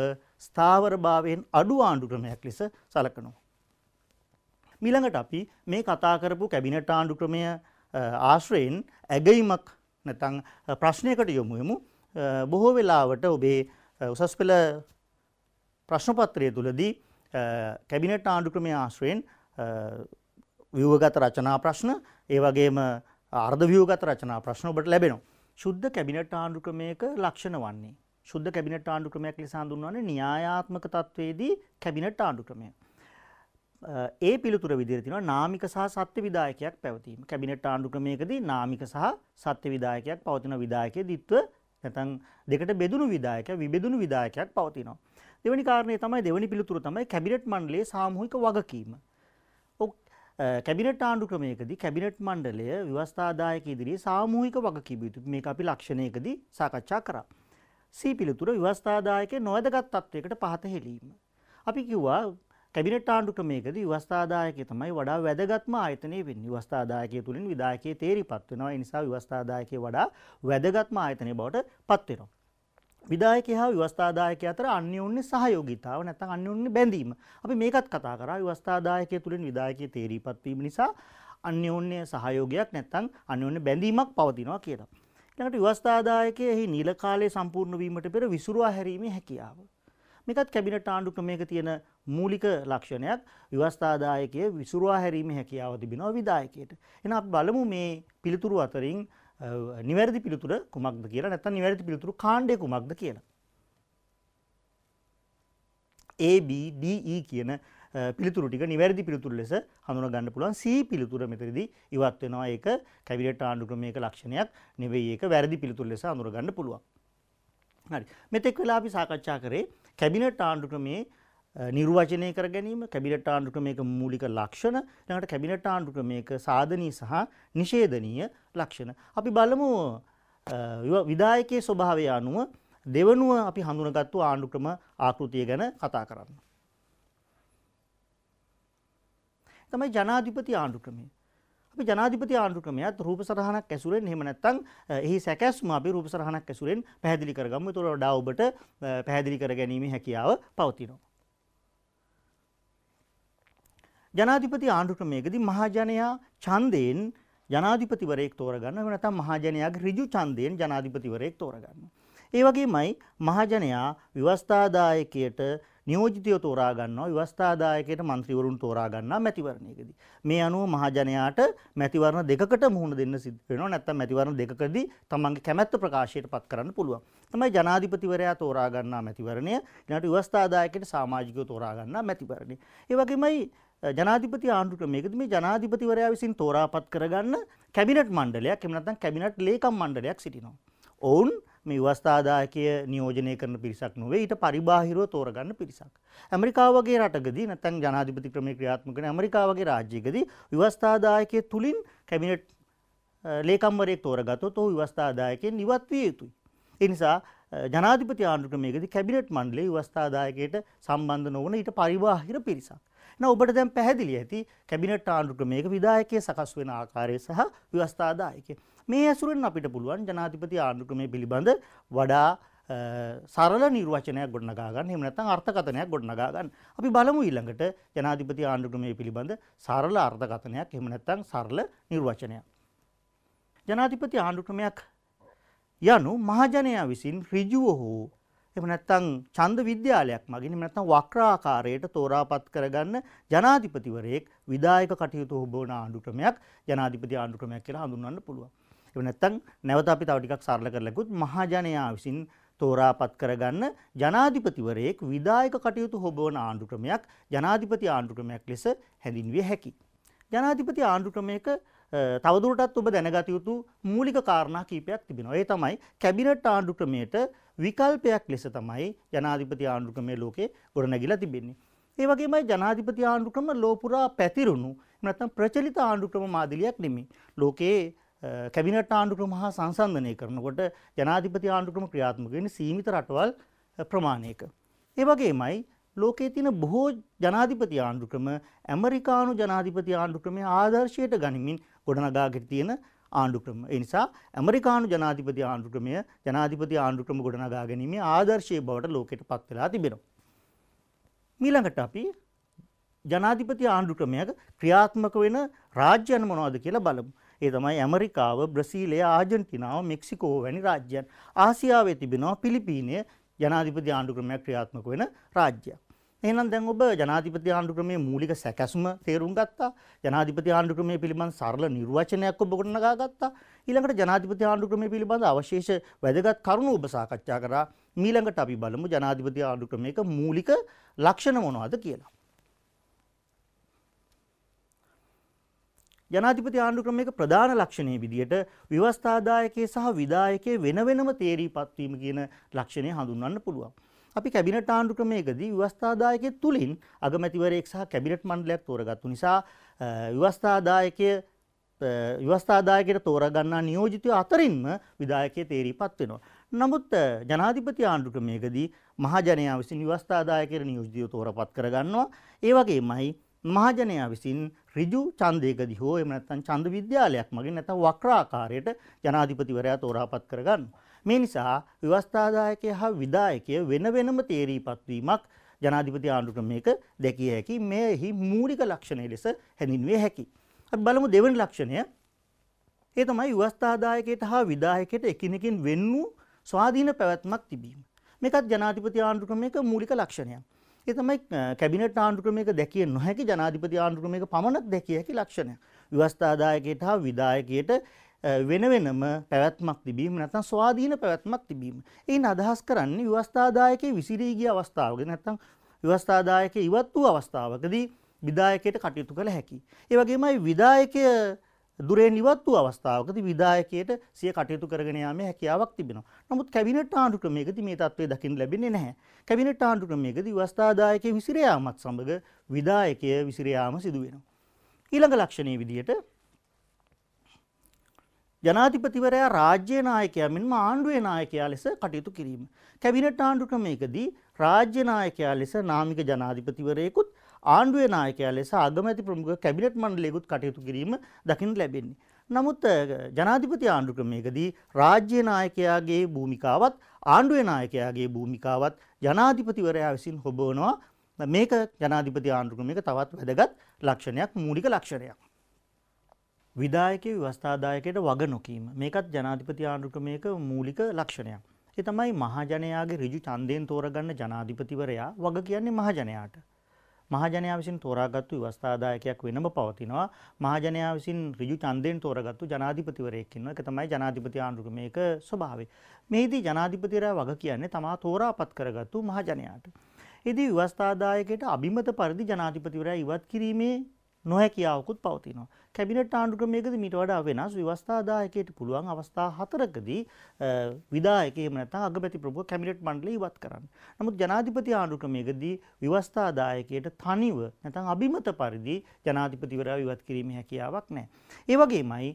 ස්ථාවරභාවයෙන් අඩු ආණ්ඩු ක්‍රමයක් ලෙස සැලකනවා. ඊළඟට අපි මේ කතා කරපු කැබිනට් ආණ්ඩු ක්‍රමය ආශ්‍රයෙන් ඇගීමක් නැත්නම් ප්‍රශ්නයකට යොමු වෙමු. බොහෝ වෙලාවට ඔබේ උසස් පෙළ ප්‍රශ්න පත්‍රය තුලදී කැබිනට් ආණ්ඩු ක්‍රමයේ ආශ්‍රයෙන් ව්‍යුහගත රචනා ප්‍රශ්න ඒ වගේම අර්ධ ව්‍යුහගත රචනා ප්‍රශ්න ඔබට ලැබෙනවා. ශුද්ධ කැබිනට් ආණ්ඩු ක්‍රමයක ලක්ෂණ වන්නේ ශුද්ධ කැබිනට් ආණ්ඩු ක්‍රමයක් ලෙස හඳුන්වන්නේ න්‍යායාත්මක තත්වයේදී කැබිනට් ආණ්ඩු ක්‍රමය. ඒ පිළිතුර විදිහට තියෙනවා නාමික සහ සත්‍ය විධායකයක් පැවතීම. කැබිනට් ආණ්ඩු ක්‍රමයකදී නාමික සහ සත්‍ය විධායකයක් පවතින විධායකයේ දිත්ව නැත්නම් දෙකට බෙදුණු විධායකයක් විබෙදුණු විධායකයක් පවතිනවා. දෙවෙනි කාරණේ තමයි දෙවෙනි පිළිතුර තමයි කැබිනට් මණ්ඩලයේ සාමූහික වගකීම. කැබිනට් ආණ්ඩු ක්‍රමයකදී කැබිනට් මණ්ඩලය ව්‍යවස්ථාදායක ඉදිරියේ සාමූහික වගකීම යුතුයි. මේක අපි ලක්ෂණයකදී සාකච්ඡා කරා. C පිළිතුර ව්‍යවස්ථාදායකේ නොවැදගත් තත්වයකට පහත හෙළීම. අපි කිව්වා කැබිනට් ආණ්ඩු ක්‍රමයකදී ව්‍යවස්ථාදායකය තමයි වඩා වැදගත්ම ආයතනය වෙන්නේ. ව්‍යවස්ථාදායකය තුලින් විධායකයේ තේරිපත් වෙනවා. ඒ නිසා ව්‍යවස්ථාදායකය වඩා වැදගත්ම ආයතනය බවට පත් වෙනවා. විධායකය හා ව්‍යවස්ථාදායකය අතර අන්‍යෝන්‍ය සහයෝගීතාව නැත්නම් අන්‍යෝන්‍ය බැඳීම. අපි මේකත් කතා කරා. ව්‍යවස්ථාදායකය තුලින් විධායකයේ තේරිපත් වීම නිසා අන්‍යෝන්‍ය සහයෝගයක් නැත්නම් අන්‍යෝන්‍ය බැඳීමක් පවතිනවා කියලා. ඊළඟට ව්‍යවස්ථාදායකයේ එහි නිල කාලය සම්පූර්ණ වීමට පෙර විසුරුවා හැරීමේ හැකියාව. මේකත් කැබිනට් ආණ්ඩු ක්‍රමයක තියෙන මූලික ලක්ෂණයක්. ව්‍යවස්ථාදායකයේ විසුරුවා හැරීමේ හැකියාව තිබෙනවා විධායකයට. එහෙනම් අපි බලමු මේ පිළිතුරු අතරින් නිවැරදි පිළිතුර කුමක්ද කියලා නැත්නම් නිවැරදි පිළිතුරු කාණ්ඩය කුමක්ද කියලා. A B D E කියන පිළිතුරු ටික නිවැරදි පිළිතුරු ලෙස හඳුනා ගන්න පුළුවන්. C පිළිතුර මෙතනදී ඉවත් වෙනවා. ඒක කැබිනට් ආණ්ඩු ක්‍රමයක ලක්ෂණයක් නෙවෙයි. ඒක වැරදි පිළිතුරු ලෙස හඳුනා ගන්න පුළුවන්. හරි. මෙතෙක් වෙලා අපි සාකච්ඡා කරේ කැබිනට් ආණ්ඩු ක්‍රමයේ නිර්වචනය කර ගැනීම, කැබිනට් ආණ්ඩු ක්‍රමයක මූලික ලක්ෂණ, ඊළඟට කැබිනට් ආණ්ඩු ක්‍රමයක සාධනීය සහ නිෂේධනීය ලක්ෂණ. අපි බලමු විධායකයේ ස්වභාවය අනුව දෙවනුව අපි හඳුනාගත්තු ආණ්ඩු ක්‍රම ආකෘතිය ගැන කතා කරන්න. තමයි ජනාධිපති ආණ්ඩු ක්‍රමය. අපි ජනාධිපති ආණ්ඩු ක්‍රමයත් රූප සටහනක් ඇසුරෙන් එහෙම නැත්නම් එහි සැකැස්ම අපි රූප සටහනක් ඇසුරෙන් පැහැදිලි කරගමු. ඒතකොට වඩා ඔබට පැහැදිලි කර ගැනීමේ හැකියාව පවතිනවා. ජනාධිපති ආණ්ඩු ක්‍රමයකදී මහජනයා ඡන්දයෙන් ජනාධිපතිවරයෙක් තෝරගන්නවා. එහෙම නැත්නම් මහජනයාගේ ඍජු ඡන්දයෙන් ජනාධිපතිවරයෙක් තෝරගන්නවා. ඒ වගේමයි මහජනයා ව්‍යවස්ථාදායකයට නියෝජිතයෝ තෝරා ගන්නවා. ව්‍යවස්ථාදායකයට മന്ത്രിවරුන් තෝරා ගන්නවා මැතිවරණයකදී. මේ අනුව මහජනයාට මැතිවරණ දෙකකට මුහුණ දෙන්න සිද්ධ වෙනවා. නැත්නම් මැතිවරණ දෙකකදී තමන්ගේ කැමැත්ත ප්‍රකාශයට පත් කරන්න පුළුවන්. තමයි ජනාධිපතිවරයා තෝරා ගන්නා මැතිවරණය. ඊළඟට ව්‍යවස්ථාදායකයට සමාජිකයෝ තෝරා ගන්නා මැතිවරණය. ඒ වගේමයි ජනාධිපති ආණ්ඩු ක්‍රමයකදී මේ ජනාධිපතිවරයා විසින් තෝරාපත් කරගන්න කැබිනට් මණ්ඩලයක් එහෙම නැත්නම් කැබිනට් ලේකම් මණ්ඩලයක් සිටිනවා. ඔවුන් මේ ව්‍යවස්ථාදායකය නියෝජනය කරන පිරිසක් නොවේ, ඊට පරිබාහිරව තෝරගන්න පිරිසක්. ඇමරිකාව වගේ රටකදී නැත්නම් ජනාධිපති ක්‍රමයේ ක්‍රියාත්මක කරන ඇමරිකාව වගේ රාජ්‍යයකදී ව්‍යවස්ථාදායකය තුලින් කැබිනට් ලේකම්වරයෙක් තෝරගත්තොත් ඔහු ව්‍යවස්ථාදායකයෙන් ඉවත් විය යුතුයි. ඒ නිසා ජනාධිපති ආණ්ඩු ක්‍රමයකදී කැබිනට් මණ්ඩලය ව්‍යවස්ථාදායකයට සම්බන්ධ නොවන ඊට පරිබාහිර පිරිසක්. now ඔබට දැන් පැහැදිලි ඇති කැබිනට් ආණ්ඩු ක්‍රමයක විධායකයේ සකස් වෙන ආකාරය සහ ව්‍යවස්ථාදායකය. මේ ඇසුරෙන් අපිට පුළුවන් ජනාධිපති ආණ්ඩු ක්‍රමය පිළිබඳ වඩා සරල නිර්වචනයක් ගොඩනගා ගන්න. එහෙම නැත්නම් අර්ථකථනයක් ගොඩනගා ගන්න. අපි බලමු ඊළඟට ජනාධිපති ආණ්ඩු ක්‍රමය පිළිබඳ සරල අර්ථකථනයක් එහෙම නැත්නම් සරල නිර්වචනයක්. ජනාධිපති ආණ්ඩු ක්‍රමයක් යනු මහජනයා විසින් ඍජුව හෝ එහෙම නැත්නම් ඡන්ද විද්‍යාලයක් මගින් එහෙම නැත්නම් වක්‍රාකාරයට තෝරාපත් කරගන්න ජනාධිපතිවරයෙක් විධායක කටයුතු හොබවන ආණ්ඩු ක්‍රමයක් ජනාධිපති ආණ්ඩු ක්‍රමයක් කියලා හඳුන්වන්න පුළුවන්. එහෙම නැත්නම් නැවත අපි තව ටිකක් සරල කරලා ගියොත් මහජනයා විසින් තෝරාපත් කරගන්න ජනාධිපතිවරයෙක් විධායක කටයුතු හොබවන ආණ්ඩු ක්‍රමයක් ජනාධිපති ආණ්ඩු ක්‍රමයක් ලෙස හැඳින්විය හැකියි. ජනාධිපති ආණ්ඩු ක්‍රමයක තවදුරටත් ඔබ දැනගත යුතු මූලික කාරණා කීපයක් තිබෙනවා. ඒ තමයි කැබිනට් ආණ්ඩු ක්‍රමයට විකල්පයක් ලෙස තමයි ජනාධිපති ආණ්ඩු ක්‍රමය ලෝකේ ගොඩනැගිලා තිබෙන්නේ. ඒ වගේමයි ජනාධිපති ආණ්ඩු ක්‍රම ලෝපුරා පැතිරුණු නැත්නම් ප්‍රචලිත ආණ්ඩු ක්‍රම මාදිලියක් නෙමෙයි. ලෝකේ කැබිනට් ආණ්ඩු ක්‍රම හා සංසන්දනය කරනකොට ජනාධිපති ආණ්ඩු ක්‍රම ක්‍රියාත්මක වෙන්නේ සීමිත රටවල් ප්‍රමාණයක. ඒ වගේමයි ලෝකයේ තියෙන බොහෝ ජනාධිපති ආණ්ඩු ක්‍රම ඇමරිකානු ජනාධිපති ආණ්ඩු ක්‍රමයේ ආදර්ශයට ගනිමින් ගොඩනගාගෙන තියෙන ආණ්ඩු ක්‍රම. ඒ නිසා ඇමරිකානු ජනාධිපති ආණ්ඩු ක්‍රමය ජනාධිපති ආණ්ඩු ක්‍රම ගොඩනගා ගැනීමේ ආදර්ශයේ බවට ලෝකයට පත් වෙලා තිබෙනවා. ඊළඟට අපි ජනාධිපති ආණ්ඩු ක්‍රමයක ක්‍රියාත්මක වෙන රාජ්‍යයන් මොනවද කියලා බලමු. ඒ තමයි ඇමරිකාව, බ්‍රසීලය, ආජන්ටිනාව, මෙක්සිකෝ වැනි රාජ්‍යයන්. ආසියාවේ තිබෙනවා පිලිපීනය ජනාධිපති ආණ්ඩු ක්‍රමයක් ක්‍රියාත්මක වෙන රාජ්‍යයක්. එහෙනම් දැන් ඔබ ජනාධිපති ආණ්ඩු ක්‍රමයේ මූලික සැකැස්ම තේරුම් ගත්තා. ජනාධිපති ආණ්ඩු ක්‍රමයේ පිළිබඳ සරල නිර්වචනයක් ඔබ ගොඩනගා ගත්තා. ඊළඟට ජනාධිපති ආණ්ඩු ක්‍රමයේ පිළිබඳ අවශේෂ වැදගත් කරුණු ඔබ සාකච්ඡා කරා. ඊළඟට අපි බලමු ජනාධිපති ආණ්ඩු ක්‍රමයක මූලික ලක්ෂණ මොනවද කියලා. ජනාධිපති ආණ්ඩු ක්‍රමයක ප්‍රධාන ලක්ෂණයේ විදියට ව්‍යවස්ථාදායකයේ සහ විධායකයේ වෙන වෙනම තේරීපත් වීම කියන ලක්ෂණය හඳුන්වන්න පුළුවන්. අපි කැබිනට් ආණ්ඩු ක්‍රමයකදී ව්‍යවස්ථාදායකයේ තුලින් අගමැතිවරයෙක් සහ කැබිනට් මණ්ඩලයක් තෝරගත්තු නිසා ව්‍යවස්ථාදායකයට තෝරා ගන්නා නියෝජිතයෝ අතරින්ම විධායකයේ තේරීපත් වෙනවා. නමුත් ජනාධිපති ආණ්ඩු ක්‍රමයකදී මහජනයා විසින් ව්‍යවස්ථාදායකයට නියෝජිතයෝ තෝරාපත් කරගන්නවා. ඒ වගේමයි මහජනයා විසින් ඍජු ඡන්දයකදී හෝ එහෙම නැත්නම් ඡන්ද විද්‍යාලයක් මගින් නැත්නම් වක්‍රාකාරයට ජනාධිපතිවරයා තෝරාපත් කරගන්නවා. මේ නිසා ව්‍යවස්ථාදායකය හා විධායකය වෙන වෙනම තේරීපත් වීමක් ජනාධිපති ආණ්ඩු ක්‍රමයක දැකිය හැකි. මේෙහි මූලික ලක්ෂණය ලෙස හැඳින්විය හැකියි. අපි බලමු දෙවෙනි ලක්ෂණය. ඒ තමයි ව්‍යවස්ථාදායකයට හා විධායකයට එකිනෙකින් වෙන් වූ ස්වාධීන පැවැත්මක් තිබීම. මේකත් ජනාධිපති ආණ්ඩු ක්‍රමයක මූලික ලක්ෂණයක්. ඒ තමයි කැබිනට් ආණ්ඩු ක්‍රමයක දැකිය නොහැකි ජනාධිපති ආණ්ඩු ක්‍රමයක පමණක් දැකිය හැකි ලක්ෂණයක්. ව්‍යවස්ථාදායකයට හා විධායකයට වෙන වෙනම පැවැත්මක් තිබීම නැත්නම් ස්වාධීන පැවැත්මක් තිබීම. ඒන අදහස් කරන්නේ ව්‍යවස්ථාදායකයේ විසිරී ගිය අවස්ථාවක නැත්නම් ව්‍යවස්ථාදායකයේ ඉවත් වූ අවස්ථාවකදී විධායකයට කටයුතු කළ හැකියි. ඒ වගේමයි විධායකය දුරෙන් ඉවත් වූ අවස්ථාවකදී විධායකයට සිය කටයුතු කරගෙන යාමේ හැකියාවක් තිබෙනවා. නමුත් කැබිනට් ආණ්ඩු ක්‍රමයකදී මේ තත්ත්වය දකින්න ලැබෙන්නේ නැහැ. කැබිනට් ආණ්ඩු ක්‍රමයකදී ව්‍යවස්ථාදායකයේ විසිර යාමත් සමග විධායකය විසිර යාම සිදු වෙනවා. ඊළඟ ලක්ෂණයේ විදියට ජනාධිපතිවරයා රාජ්‍ය නායකයා මෙන්ම ආණ්ඩුවේ නායකයා ලෙස කටයුතු කිරීම. කැබිනට් ආණ්ඩු ක්‍රමයකදී රාජ්‍ය නායකයා ලෙස නාමික ජනාධිපතිවරයෙකුත් ආණ්ඩුවේ නායකයා ලෙස අගමැති ප්‍රමුඛ කැබිනට් මණ්ඩලයකුත් කටයුතු කිරීම දකින්න ලැබෙන්නේ. නමුත් ජනාධිපති ආණ්ඩු ක්‍රමයකදී රාජ්‍ය නායකයාගේ භූමිකාවත් ආණ්ඩුවේ නායකයාගේ භූමිකාවත් ජනාධිපතිවරයා විසින් හොබවනවා. මේක ජනාධිපති ආණ්ඩු ක්‍රමයක තවත් වැදගත් ලක්ෂණයක්, මූලික ලක්ෂණයක්. විධායකයේ ව්‍යවස්ථාදායකයට වග නොකීම. මේකත් ජනාධිපති ආණ්ඩු ක්‍රමයක මූලික ලක්ෂණයක්. ඒ තමයි මහජනයාගේ ඍජු ඡන්දයෙන් තෝරගන්න ජනාධිපතිවරයා වග කියන්නේ මහජනයාට. මහජනයා විසින් තෝරාගත්තු ව්‍යවස්ථාදායකයක් වෙනම පවතිනවා. මහජනයා විසින් ඍජු ඡන්දයෙන් තෝරාගත්තු ජනාධිපතිවරයෙක් ඉන්නවා. ඒක තමයි ජනාධිපති ආණ්ඩු ක්‍රමයක ස්වභාවය. මේදී ජනාධිපතිවරයා වග කියන්නේ තමා තෝරාපත් කරගත්තු මහජනයාට. ඉදී ව්‍යවස්ථාදායකයට අභිමත පරිදි ජනාධිපතිවරයා ඉවත් කිරීමේ නොහැකියාවකුත් පවතිනවා. කැබිනට් ආණ්ඩු ක්‍රමයකදී මීට වඩා වෙනස් ව්‍යවස්ථාදායකයට පුළුවන් අවස්ථා 4කදී විධායකයෙක් එහෙම නැත්නම් අගමැති ප්‍රමුඛ කැබිනට් මණ්ඩලය ඉවත් කරන්න. නමුත් ජනාධිපති ආණ්ඩු ක්‍රමයකදී ව්‍යවස්ථාදායකයට තනිව නැත්නම් අභිමත පරිදි ජනාධිපතිවරයා ඉවත් කිරීමේ හැකියාවක් නැහැ. ඒ වගේමයි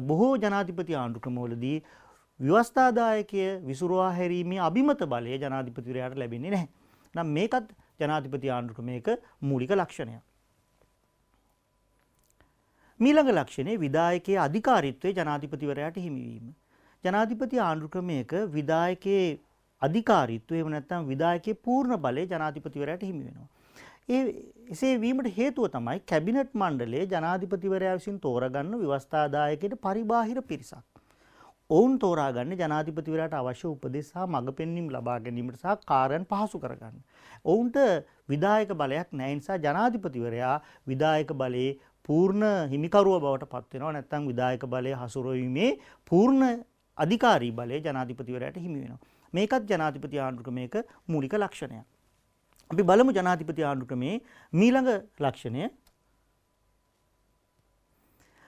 බොහෝ ජනාධිපති ආණ්ඩු ක්‍රමවලදී ව්‍යවස්ථාදායකය විසුරුවා හැරීමේ අභිමත බලය ජනාධිපතිවරයාට ලැබෙන්නේ නැහැ. නම් මේකත් ජනාධිපති ආණ්ඩු ක්‍රමයක මූලික ලක්ෂණයක්. මීළඟ ලක්ෂණය විධායකයේ අධිකාරීත්වයේ ජනාධිපතිවරයාට හිමිවීම. ජනාධිපති ආණ්ඩු ක්‍රමයක විධායකයේ අධිකාරීත්වය එහෙම නැත්නම් විධායකයේ පූර්ණ බලය ජනාධිපතිවරයාට හිමි වෙනවා. එසේ වීමට හේතුව තමයි කැබිනට් මණ්ඩලයේ ජනාධිපතිවරයා විසින් තෝරාගන්න ව්‍යවස්ථාදායකයට පරිබාහිර පිරිසක්. ඔවුන් තෝරාගන්නේ ජනාධිපතිවරයාට අවශ්‍ය උපදෙස් සහ මඟ පෙන්වීම් ලබා ගැනීමට සහ කාර්යයන් පහසු කරගන්න. ඔවුන්ට විධායක බලයක් නැහැ. නිසා ජනාධිපතිවරයා විධායක බලයේ පූර්ණ හිමිකරුව බවට පත් වෙනවා. නැත්නම් විධායක බලය හසුරුවීමේ පූර්ණ අධිකාරී බලය ජනාධිපතිවරයාට හිමි වෙනවා. මේකත් ජනාධිපති ආණ්ඩු ක්‍රමයක මූලික ලක්ෂණයක්. අපි බලමු ජනාධිපති ආණ්ඩු ක්‍රමයේ මීළඟ ලක්ෂණය.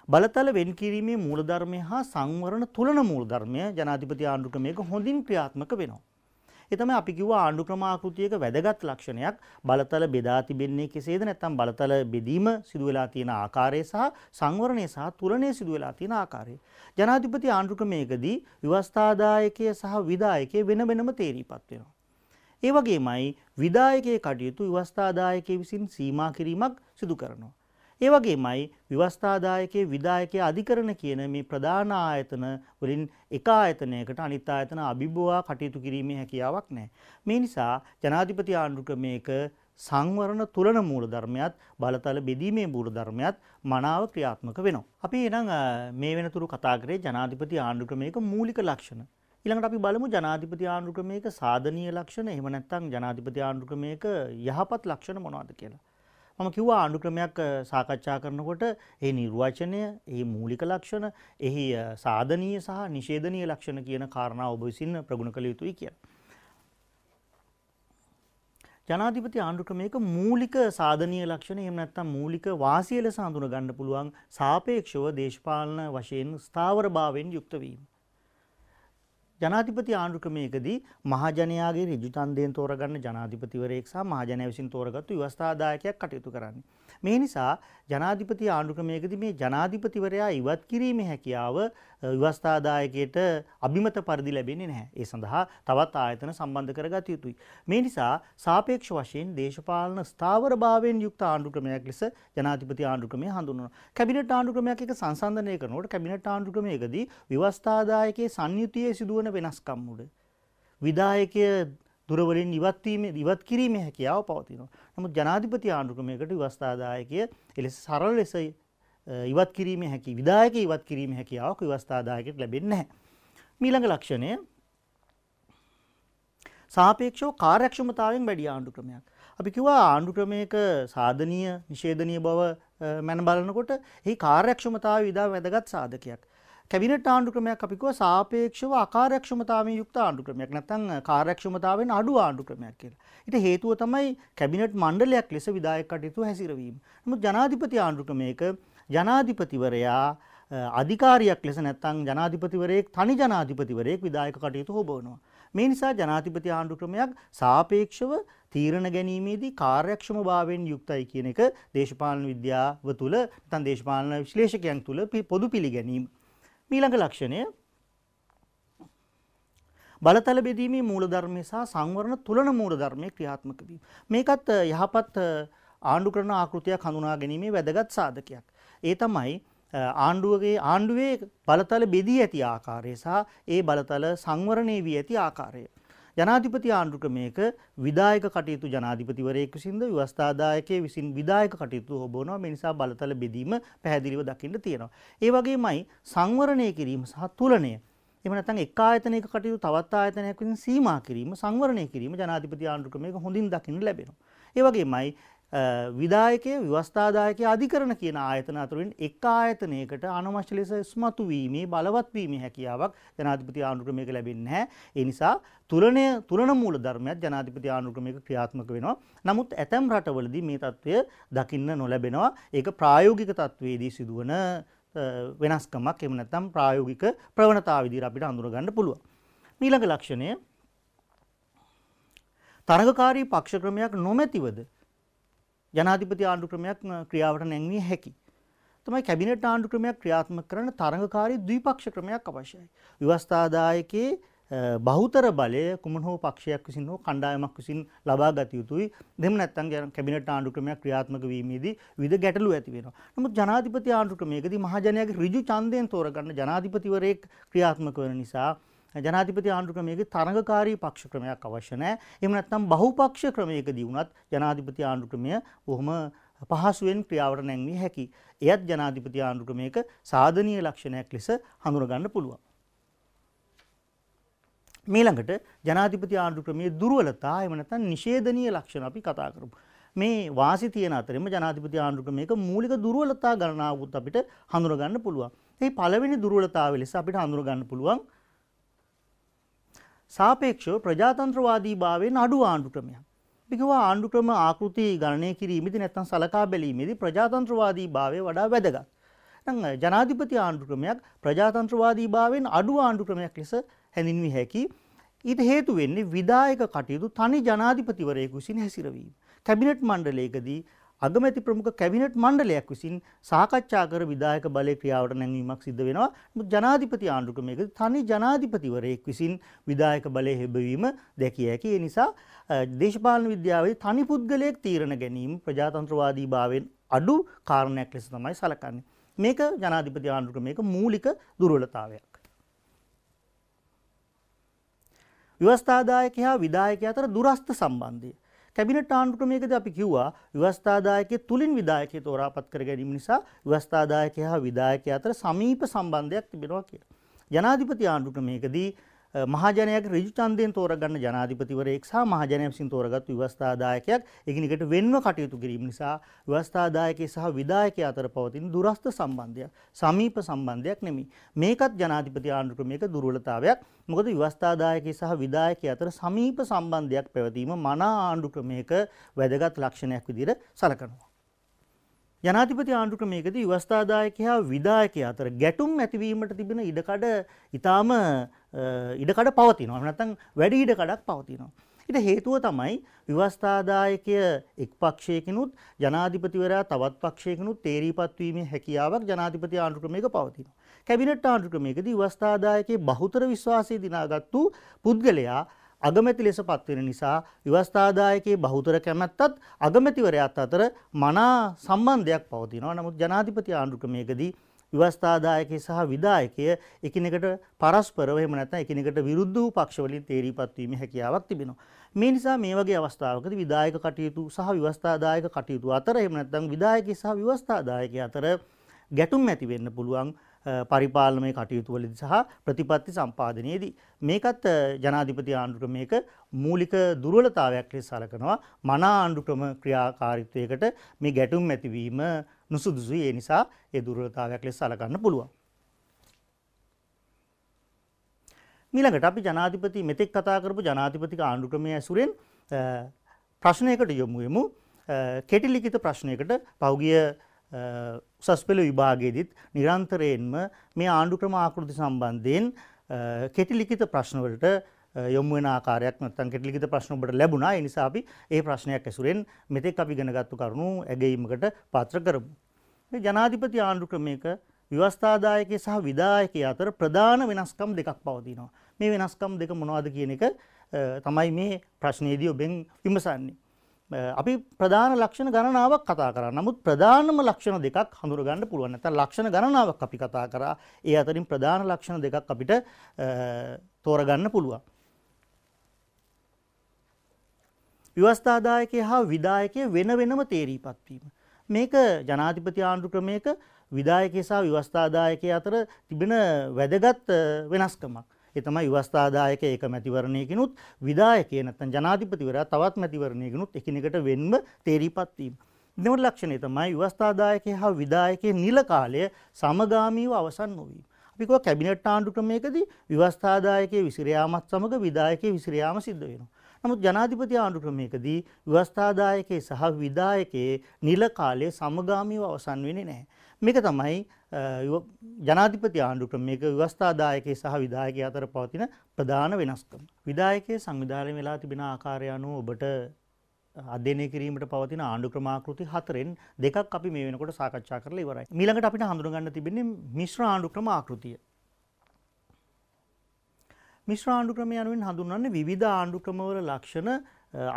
බලතල වෙන් කිරීමේ මූලධර්මය හා සංවරණ තුලන මූලධර්මය ජනාධිපති ආණ්ඩු ක්‍රමයක හොඳින් ක්‍රියාත්මක වෙනවා. ඒ තමයි අපි කිව්වා ආණ්ඩු ක්‍රම ආකෘතියක වැදගත් ලක්ෂණයක්. බලතල බෙදා තිබෙන්නේ කෙසේද නැත්නම් බලතල බෙදීම සිදු වෙලා තියෙන ආකාරය සහ සංවරණය සහ තුලනය සිදු වෙලා තියෙන ආකාරය. ජනාධිපති ආණ්ඩු ක්‍රමයකදී ව්‍යවස්ථාදායකය සහ විධායකය වෙන වෙනම තේරීපත් වෙනවා. ඒ වගේමයි විධායකයේ කටයුතු ව්‍යවස්ථාදායකය විසින් සීමා කිරීමක් සිදු කරනවා. ඒ වගේමයි ව්‍යවස්ථාදායකයේ විධායකයේ අධිකරණ කියන මේ ප්‍රධාන ආයතන වලින් එක ආයතනයකට අනිත් ආයතන අභිබවා කටයුතු කිරීමේ හැකියාවක් නැහැ. මේ නිසා ජනාධිපති ආණ්ඩු ක්‍රමයක සංවරණ තුලන මූල ධර්මයක් බලතල බෙදීමේ මූල ධර්මයක් මනාව ක්‍රියාත්මක වෙනවා. අපි එහෙනම් මේ වෙනතුරු කතා කරේ ජනාධිපති ආණ්ඩු ක්‍රමයක මූලික ලක්ෂණ. ඊළඟට අපි බලමු ජනාධිපති ආණ්ඩු ක්‍රමයක සාධනීය ලක්ෂණ එහෙම නැත්නම් ජනාධිපති ආණ්ඩු ක්‍රමයක යහපත් ලක්ෂණ මොනවද කියලා. මම කිව්වා ආණ්ඩු ක්‍රමයක් සාකච්ඡා කරනකොට ඒ නිර්වචනය, ඒ මූලික ලක්ෂණ, එහි සාධනීය සහ නිෂේධනීය ලක්ෂණ කියන කාරණා ඔබ විසින් ප්‍රගුණ කළ යුතුයි කියලා. ජනාධිපති ආණ්ඩු ක්‍රමයක මූලික සාධනීය ලක්ෂණ එහෙම නැත්නම් මූලික වාසිය ලෙස හඳුන ගන්න පුළුවන් සාපේක්ෂව දේශපාලන වශයෙන් ස්ථාවරභාවයෙන් යුක්ත වීම. ජනාධිපති ආණ්ඩු ක්‍රමයකදී මහජනයාගේ ඍජු ඡන්දයෙන් තෝරගන්න ජනාධිපතිවරයෙක් සහ මහජනයා විසින් තෝරගත්තු ව්‍යවස්ථාදායකයෙක් කටයුතු කරන්නේ. මේ නිසා ජනාධිපති ආණ්ඩු ක්‍රමයකදී මේ ජනාධිපතිවරයා ඉවත් කිරීමේ හැකියාව ව්‍යවස්ථාදායකයට අභිමත පරිදි ලැබෙන්නේ නැහැ. ඒ සඳහා තවත් ආයතන සම්බන්ධ කරගත යුතුයි. මේ නිසා සාපේක්ෂ වශයෙන් දේශපාලන ස්ථාවරභාවයෙන් යුක්ත ආණ්ඩු ක්‍රමයක් ලෙස ජනාධිපති ආණ්ඩු ක්‍රමය හඳුන්වනවා. කැබිනට් ආණ්ඩු ක්‍රමයක් එක්ක සංසන්දනය කරනකොට කැබිනට් ආණ්ඩු ක්‍රමයකදී ව්‍යවස්ථාදායකයේ සංයුතියේ සිදුවන වෙනස්කම් උඩ විධායකය දුරවලින් ඉවත් කිරීමේ හැකියාව පවතිනවා. නමුත් ජනාධිපති ආණ්ඩු ක්‍රමයකට ව්‍යවස්ථාදායකය එලෙස සරල ලෙස ඉවත් කිරීමේ හැකි විධායක ඉවත් කිරීමේ හැකියාවක් ව්‍යවස්ථාදායකයට ලැබෙන්නේ නැහැ. ඊළඟ ලක්ෂණය සාපේක්ෂව කාර්යක්ෂමතාවයෙන් වැඩි ආණ්ඩු ක්‍රමයක්. අපි කිව්වා ආණ්ඩු ක්‍රමයක සාධනීය නිෂේධනීය බව මන බලනකොට එහි කාර්යක්ෂමතාවය විදා වැදගත් සාධකයක්. කැබිනට් ආණ්ඩු ක්‍රමයක් අපි කිව්වා සාපේක්ෂව අකාර්යක්ෂමතාවයෙන් යුක්ත ආණ්ඩු ක්‍රමයක් නැත්නම් කාර්යක්ෂමතාවයෙන් අඩු ආණ්ඩු ක්‍රමයක් කියලා. ඊට හේතුව තමයි කැබිනට් මණ්ඩලයක් ලෙස විධායක කටයුතු හැසිරවීම. නමුත් ජනාධිපති ආණ්ඩු ක්‍රමයක ජනාධිපතිවරයා අධිකාරියක් ලෙස නැත්නම් ජනාධිපතිවරයෙක් තනි ජනාධිපතිවරයෙක් විධායක කටයුතු හොබවනවා. මේ නිසා ජනාධිපති ආණ්ඩු ක්‍රමයක් සාපේක්ෂව තීරණ ගැනීමේදී කාර්යක්ෂමභාවයෙන් යුක්තයි කියන එක දේශපාලන විද්‍යාව තුළ නැත්නම් දේශපාලන විශ්ලේෂකයන් තුළ පොදු පිළිගැනීම. ඊළඟ ලක්ෂණය බලතල බෙදීමේ මූලධර්මය සහ සංවරණ තුලන මූලධර්මයේ ක්‍රියාත්මක වීම. මේකත් යහපත් ආණ්ඩු කරන ආකෘතියක් හඳුනා ගැනීමේ වැදගත් සාධකයක්. ඒ තමයි ආණ්ඩුවේ බලතල බෙදී ඇති ආකාරය සහ ඒ බලතල සංවරණය වී ඇති ආකාරය. ජනාධිපති ආණ්ඩු ක්‍රමයක විධායක කටයුතු ජනාධිපතිවරයෙක් විසින්ද ව්‍යවස්ථාදායකයෙකු විසින් විධායක කටයුතු හොබවනවා. මේ නිසා බලතල බෙදීම පැහැදිලිව දකින්න තියෙනවා. ඒ වගේමයි සංවරණය කිරීම සහ තුලනය. එහෙම නැත්නම් එක් ආයතනයක කටයුතු තවත් ආයතනයක් විසින් සීමා කිරීම සංවරණය කිරීම ජනාධිපති ආණ්ඩු ක්‍රමයක හොඳින් දකින්න ලැබෙනවා. ඒ වගේමයි විධායකයේ ව්‍යවස්ථාදායකයේ අධිකරණ කියන ආයතන අතරින් එක් ආයතනයකට අනවශ්‍ය ලෙස ස්මතු වීමේ බලවත් වීමේ හැකියාවක් ජනාධිපති ආණ්ඩු ක්‍රමයක ලැබෙන්නේ නැහැ. ඒ නිසා තුලන මූල ධර්මයක් ජනාධිපති ආණ්ඩු ක්‍රමයක ක්‍රියාත්මක වෙනවා. නමුත් ඇතැම් රටවලදී මේ තත්ත්වය දකින්න නොලැබෙනවා. ඒක ප්‍රායෝගික තත්ත්වයේදී සිදුවන වෙනස්කමක් එහෙම නැත්නම් ප්‍රායෝගික ප්‍රවණතාව විදිහට අපිට අඳුර ගන්න පුළුවන්. ඊළඟ ලක්ෂණය තරඟකාරී පක්ෂ ක්‍රමයක් නොමැතිවද ජනාධිපති ආණ්ඩු ක්‍රමයක් ක්‍රියාවට නැංවිය හැකි. තමයි කැබිනට් ආණ්ඩු ක්‍රමයක් ක්‍රියාත්මක කරන තරඟකාරී ද්විපක්ෂ ක්‍රමයක් අවශ්‍යයි. ව්‍යවස්ථාදායකයේ බහුතර බලය කුමන හෝ පක්ෂයක් විසින් හෝ කණ්ඩායමක් විසින් ලබා ගත යුතුයි. එහෙම නැත්නම් කැබිනට් ආණ්ඩු ක්‍රමයක් ක්‍රියාත්මක වීමේදී විවිධ ගැටලු ඇති වෙනවා. නමුත් ජනාධිපති ආණ්ඩු ක්‍රමයකදී මහජනයාගේ ඍජු ඡන්දයෙන් තෝරගන්න ජනාධිපතිවරයෙක් ක්‍රියාත්මක වෙන නිසා ජනාධිපති ආණ්ඩු ක්‍රමයකදී තරඟකාරී පක්ෂ ක්‍රමයක් අවශ්‍ය නැහැ. එහෙම නැත්නම් බහුපක්ෂ ක්‍රමයකදී වුණත් ජනාධිපති ආණ්ඩු ක්‍රමය බොහොම පහසුවෙන් ක්‍රියාවට නැංවිය හැකියි. එයත් ජනාධිපති ආණ්ඩු ක්‍රමයක සාධනීය ලක්ෂණයක් ලෙස හඳුනා ගන්න පුළුවන්. ඊළඟට ජනාධිපති ආණ්ඩු ක්‍රමයේ දුර්වලතා එහෙම නැත්නම් නිෂේධනීය ලක්ෂණ අපි කතා කරමු. මේ වාසි තියෙන අතරින්ම ජනාධිපති ආණ්ඩු ක්‍රමයක මූලික දුර්වලතා ගණනාවකුත් අපිට හඳුනා ගන්න පුළුවන්. මේ පළවෙනි දුර්වලතාවය ලෙස අපිට හඳුනා ගන්න පුළුවන් සාපේක්ෂව ප්‍රජාතන්ත්‍රවාදී භාවයෙන් අඩු ආණ්ඩු ක්‍රමයක්. අපි කියවා ආණ්ඩු ක්‍රම ආකෘති ගණනය කිරීමේදී නැත්නම් සලකා බැලීමේදී ප්‍රජාතන්ත්‍රවාදී භාවය වඩා වැදගත්. නැත්නම් ජනාධිපති ආණ්ඩු ක්‍රමයක් ප්‍රජාතන්ත්‍රවාදී භාවයෙන් අඩු ආණ්ඩු ක්‍රමයක් ලෙස හැඳින්විය හැකි. ඊට හේතු වෙන්නේ විධායක කටයුතු තනි ජනාධිපතිවරයෙකු විසින් හැසිරවීම. කැබිනට් මණ්ඩලයකදී අගමැති ප්‍රමුඛ කැබිනට් මණ්ඩලයක් විසින් සාකච්ඡා කර විධායක බලය ක්‍රියාවට නැංවීමක් සිදු වෙනවා. නමුත් ජනාධිපති ආණ්ඩු ක්‍රමයකදී තනි ජනාධිපතිවරයෙක් විසින් විධායක බලය හෙබවීම දැකිය හැකි. ඒ නිසා දේශපාලන විද්‍යාවේ තනි පුද්ගලයෙක් තීරණ ගැනීම ප්‍රජාතන්ත්‍රවාදී භාවයෙන් අඩු කාරණයක් ලෙස තමයි සලකන්නේ. මේක ජනාධිපති ආණ්ඩු ක්‍රමයක මූලික දුර්වලතාවයක්. ව්‍යවස්ථාදායකයා විධායකයා අතර දුරස්ත සම්බන්ධය. කැබිනට් ආණ්ඩු ක්‍රමයකදී අපි කිව්වා ව්‍යවස්ථාදායකයේ තුලින් විධායකයේ තෝරාපත් කර ගැනීම නිසා ව්‍යවස්ථාදායකයා හා විධායකයා අතර සමීප සම්බන්ධයක් තිබෙනවා කියලා. ජනාධිපති ආණ්ඩු ක්‍රමයකදී මහජනයාගේ ඍජු ඡන්දයෙන් තෝරගන්න ජනාධිපතිවරයෙක් සහ මහජනයා විසින් තෝරාගත්තු ව්‍යවස්ථාදායකයෙක් එකිනෙකට වෙන්ව කටයුතු කිරීම නිසා ව්‍යවස්ථාදායකයා සහ විධායකයා අතර පවතින දුරස්ථ සම්බන්ධයක් සමීප සම්බන්ධයක් නෙමෙයි. මේකත් ජනාධිපති ආණ්ඩු ක්‍රමයක දුර්වලතාවයක්. මොකද ව්‍යවස්ථාදායකයා සහ විධායකයා අතර සමීප සම්බන්ධයක් පැවතීම මනා ආණ්ඩු ක්‍රමයක වැදගත් ලක්ෂණයක් විදිහට සැලකනවා. ජනාධිපති ආණ්ඩු ක්‍රමයකදී ව්‍යවස්ථාදායකයා විධායකයා අතර ගැටුම් ඇතිවීමට තිබෙන ඉඩකඩ ඊටාම ඉඩකඩ පවතිනවා. නැත්නම් වැඩි ඉඩකඩක් පවතිනවා. ඊට හේතුව තමයි ව්‍යවස්ථාදායකය එක් පක්ෂයකිනුත් ජනාධිපතිවරයා තවත් පක්ෂයකිනුත් තේරීපත් වීමේ හැකියාවක් ජනාධිපති ආණ්ඩු ක්‍රමයක පවතිනවා. කැබිනට් ආණ්ඩු ක්‍රමයකදී ව්‍යවස්ථාදායකයේ බහුතර විශ්වාසය දිනාගත්තු පුද්ගලයා අගමැති ලෙස පත්වෙන නිසා ව්‍යවස්ථාදායකයේ බහුතර කැමැත්තත් අගමැතිවරයාත් අතර මනා සම්බන්ධයක් පවතිනවා. නමුත් ජනාධිපති ආණ්ඩු ක්‍රමයකදී ව්‍යවස්ථාදායකය සහ විධායකය එකිනෙකට පරස්පරව එහෙම නැත්නම් එකිනෙකට විරුද්ධ වූ පක්ෂ වලින් තේරීපත් වීමේ හැකියාවක් තිබෙනවා. මේ නිසා මේ වගේ අවස්ථාවකදී විධායක කටයුතු සහ ව්‍යවස්ථාදායක කටයුතු අතර එහෙම නැත්නම් විධායකය සහ ව්‍යවස්ථාදායකය අතර ගැටුම් ඇති වෙන්න පුළුවන් පරිපාලනමය කටයුතු වලදී සහ ප්‍රතිපත්ති සම්පාදනයේදී. මේකත් ජනාධිපති ආණ්ඩු ක්‍රමයක මූලික දුර්වලතාවයක් ලෙස සැලකනවා. මනා ආණ්ඩු ක්‍රම ක්‍රියාකාරීත්වයකට මේ ගැටුම් ඇතිවීම නුසුදුසුයි. ඒ නිසා ඒ දුර්වලතාවයක් ලෙස සැලකන්න පුළුවන්. ඊළඟට අපි ජනාධිපති මෙතෙක් කතා කරපු ජනාධිපතික ආණ්ඩු ක්‍රමයේ ඇසුරෙන් ප්‍රශ්නයකට යොමු වෙමු. කෙටි ලිඛිත ප්‍රශ්නයකට පහුගිය උසස් පෙළ විභාගයේදීත් නිරන්තරයෙන්ම මේ ආණ්ඩු ක්‍රම ආකෘති සම්බන්ධයෙන් කෙටි ලිඛිත ප්‍රශ්න වලට යොමු වෙන ආකාරයක් නැත්නම් කෙටි ලිඛිත ප්‍රශ්න ඔබට ලැබුණා. ඒ නිසා අපි ඒ ප්‍රශ්නයක් ඇසුරෙන් මෙතෙක් අපි ඉගෙනගත්තු කරුණු ඇගීමකට පාත්‍ර කරමු. මේ ජනාධිපති ආණ්ඩු ක්‍රමයක ව්‍යවස්ථාදායකය සහ විධායකය අතර ප්‍රධාන වෙනස්කම් දෙකක් පවතිනවා. මේ වෙනස්කම් දෙක මොනවද කියන එක තමයි මේ ප්‍රශ්නයේදී ඔබෙන් විමසන්නේ. අපි ප්‍රධාන ලක්ෂණ ගණනාවක් කතා කරා. නමුත් ප්‍රධානම ලක්ෂණ දෙකක් හඳුනගන්න පුළුවන්. නැත්නම් ලක්ෂණ ගණනාවක් අපි කතා කරා. ඒ අතරින් ප්‍රධාන ලක්ෂණ දෙකක් අපිට තෝරගන්න පුළුවන්. ව්‍යවස්ථාදායකය හා විධායකය වෙන වෙනම තේරීපත් වීම. මේක ජනාධිපති ආණ්ඩු ක්‍රමයක විධායකය සහ ව්‍යවස්ථාදායකය අතර තිබෙන වැදගත් වෙනස්කමක්. ඒ තමයි ව්‍යවස්ථාදායක එක මැතිවරණයකිනුත් විධායකය නැත්නම් ජනාධිපතිවරයා තවත් මැතිවරණයකිනුත් එකිනෙකට වෙන්ව තේරීපත් වීම. දෙවන ලක්ෂණය තමයි ව්‍යවස්ථාදායකය හා විධායකයේ නිල කාලය සමගාමීව අවසන් නොවීම. අපි කියව කැබිනට් ආණ්ඩු ක්‍රමයකදී ව්‍යවස්ථාදායකයේ විසිර යාමත් සමග විධායකයේ විසිර යාම සිද්ධ වෙනවා. නමුත් ජනාධිපති ආණ්ඩු ක්‍රමයකදී ව්‍යවස්ථාදායකයේ සහ විධායකයේ නිල කාලය සමගාමීව අවසන් වෙන්නේ නැහැ. මේක තමයි ජනාධිපති ආණ්ඩු ක්‍රමයක ව්‍යවස්ථාදායකයේ සහ විධායකයා අතර පවතින ප්‍රධාන වෙනස්කම. විධායකයේ සංවිධානය වෙලා තිබෙන ආකාරය අනුව ඔබට අධ්‍යයනය කිරීමට පවතින ආණ්ඩු ක්‍රමාකෘති 4න් දෙකක් අපි මේ වෙනකොට සාකච්ඡා කරලා ඉවරයි. ඊළඟට අපිට හඳුනගන්න තිබෙන්නේ මිශ්‍ර ආණ්ඩු ක්‍රම ආකෘතිය. මිශ්‍ර ආණ්ඩු ක්‍රමය යනුවෙන් හඳුන්වන්නේ විවිධ ආණ්ඩු ක්‍රමවල ලක්ෂණ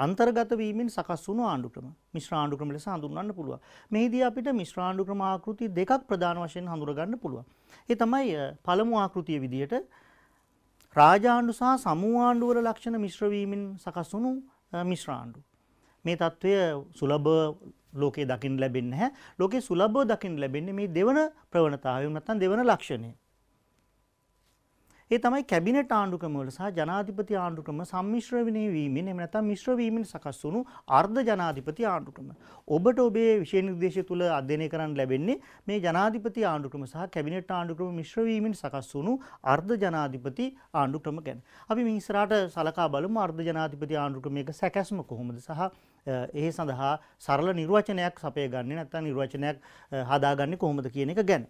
අන්තර්ගත වීමෙන් සකස් වුණු ආණ්ඩු ක්‍රම. මිශ්‍ර ආණ්ඩු ක්‍රම ලෙස හඳුන්වන්න පුළුවන්. මෙහිදී අපිට මිශ්‍ර ආණ්ඩු ක්‍රම ආකෘති දෙකක් ප්‍රධාන වශයෙන් හඳුනගන්න පුළුවන්. ඒ තමයි පළමු ආකෘතිය විදිහට රාජාණ්ඩු සහ සමූහ ආණ්ඩු වල ලක්ෂණ මිශ්‍ර වීමෙන් සකස් වුණු මිශ්‍ර ආණ්ඩු. මේ తත්වය සුලභ ලෝකයේ දකින්න ලැබෙන්නේ නැහැ. ලෝකයේ සුලභව දකින්න ලැබෙන්නේ මේ දෙවන ප්‍රවණතාවය නැත්නම් දෙවන ලක්ෂණය. ඒ තමයි කැබිනට් ආණ්ඩු ක්‍රම වල සහ ජනාධිපති ආණ්ඩු ක්‍රම සම්මිශ්‍ර වීමෙන් එහෙම නැත්නම් මිශ්‍ර වීමෙන් සකස් වුණු අර්ධ ජනාධිපති ආණ්ඩු ක්‍රම. ඔබට ඔබේ විෂය නිර්දේශය තුල අධ්‍යයනය කරන්න ලැබෙන්නේ මේ ජනාධිපති ආණ්ඩු ක්‍රම සහ කැබිනට් ආණ්ඩු ක්‍රම මිශ්‍ර වීමෙන් සකස් වුණු අර්ධ ජනාධිපති ආණ්ඩු ක්‍රම ගැන. අපි මේ ඉස්සරහට සලකා බලමු අර්ධ ජනාධිපති ආණ්ඩු ක්‍රමයක සැකැස්ම කොහොමද සහ ඒ සඳහා සරල නිර්වචනයක් සපයගන්නේ නැත්නම් නිර්වචනයක් හදාගන්නේ කොහොමද කියන එක ගැන.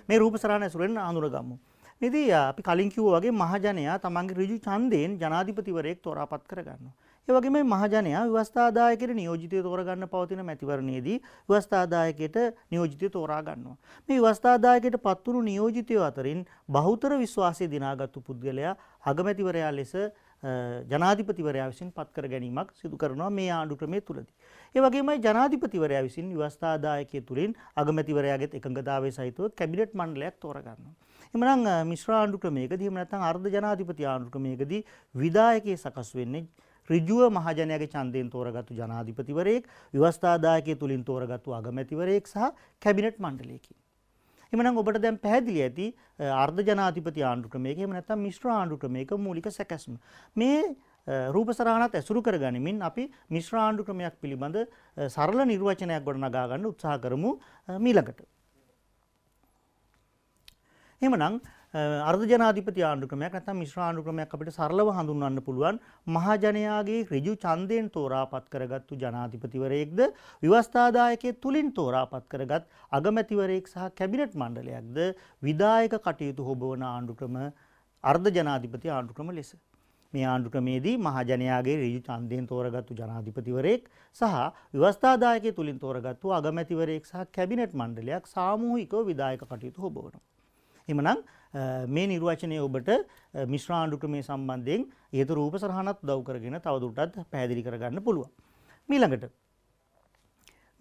මේ රූප සරණ ඇසුරෙන් හඳුනගමු. මෙදී අපි කලින් කිව්වා වගේ මහජනයා තමන්ගේ ඍජු ඡන්දයෙන් ජනාධිපතිවරයෙක් තෝරාපත් කරගන්නවා. ඒ වගේම මහජනයා ව්‍යවස්ථාදායකයට නියෝජිතය තෝරගන්න පවතින මැතිවරණයේදී ව්‍යවස්ථාදායකයට නියෝජිතය තෝරා ගන්නවා. මේ ව්‍යවස්ථාදායකයට පත්වුණු නියෝජිතයෝ අතරින් බහුතර විශ්වාසය දිනාගත්තු පුද්ගලයා අගමැතිවරයා ලෙස ජනාධිපතිවරයා විසින් පත් කර ගැනීමක් සිදු කරනවා මේ ආණ්ඩු ක්‍රමයේ තුලදී. ඒ වගේමයි ජනාධිපතිවරයා විසින් ව්‍යවස්ථාදායකය තුලින් අගමැතිවරයාගේ එකඟතාවය සහිතව කැබිනට් මණ්ඩලයක් තෝරා ගන්නවා. එමනම් මිශ්‍ර ආණ්ඩු ක්‍රමයකදී එහෙම නැත්නම් අර්ධ ජනාධිපති ආණ්ඩු ක්‍රමයකදී විධායකයේ සකස් වෙන්නේ ඍජුව මහජනයාගේ ඡන්දයෙන් තෝරාගත්තු ජනාධිපතිවරයෙක්, ව්‍යවස්ථාදායකය තුලින් තෝරාගත්තු අගමැතිවරයෙක් සහ කැබිනට් මණ්ඩලයකින්. එhmenan ඔබට දැන් පැහැදිලි ඇති අර්ධ ජනාධිපති ආණ්ඩු ක්‍රමයක එහෙම නැත්නම් මිශ්‍ර ආණ්ඩු ක්‍රමයක මූලික සැකැස්ම. මේ රූප සරහනත් ඇසුරු කරගනිමින් අපි මිශ්‍ර ආණ්ඩු ක්‍රමයක් පිළිබඳ සරල නිර්වචනයක් ගොඩනගා ගන්න උත්සාහ කරමු ඊළඟට. එහෙමනම් අර්ධ ජනාධිපති ආණ්ඩු ක්‍රමයක් නැත්නම් මිශ්‍ර ආණ්ඩු ක්‍රමයක් අපිට සරලව හඳුන්වන්න පුළුවන් මහජනයාගේ ඍජු ඡන්දයෙන් තෝරාපත් කරගත්තු ජනාධිපතිවරයෙක්ද ව්‍යවස්ථාදායකයෙක් තුලින් තෝරාපත් කරගත් අගමැතිවරයෙක් සහ කැබිනට් මණ්ඩලයක්ද විධායක කටයුතු හොබවන ආණ්ඩු ක්‍රම අර්ධ ජනාධිපති ආණ්ඩු ක්‍රම ලෙස. මේ ආණ්ඩු ක්‍රමේදී මහජනයාගේ ඍජු ඡන්දයෙන් තෝරාගත්තු ජනාධිපතිවරයෙක් සහ ව්‍යවස්ථාදායකයෙක් තුලින් තෝරාගත්තු අගමැතිවරයෙක් සහ කැබිනට් මණ්ඩලයක් සාමූහිකව විධායක කටයුතු හොබවනවා. එhmenan මේ නිර්වචනය ඔබට මිශ්‍ර ආණ්ඩු ක්‍රමයේ සම්බන්ධයෙන් ඊට රූප සරහනත් උදව් කරගෙන තවදුරටත් පැහැදිලි කරගන්න පුළුවන්. ඊළඟට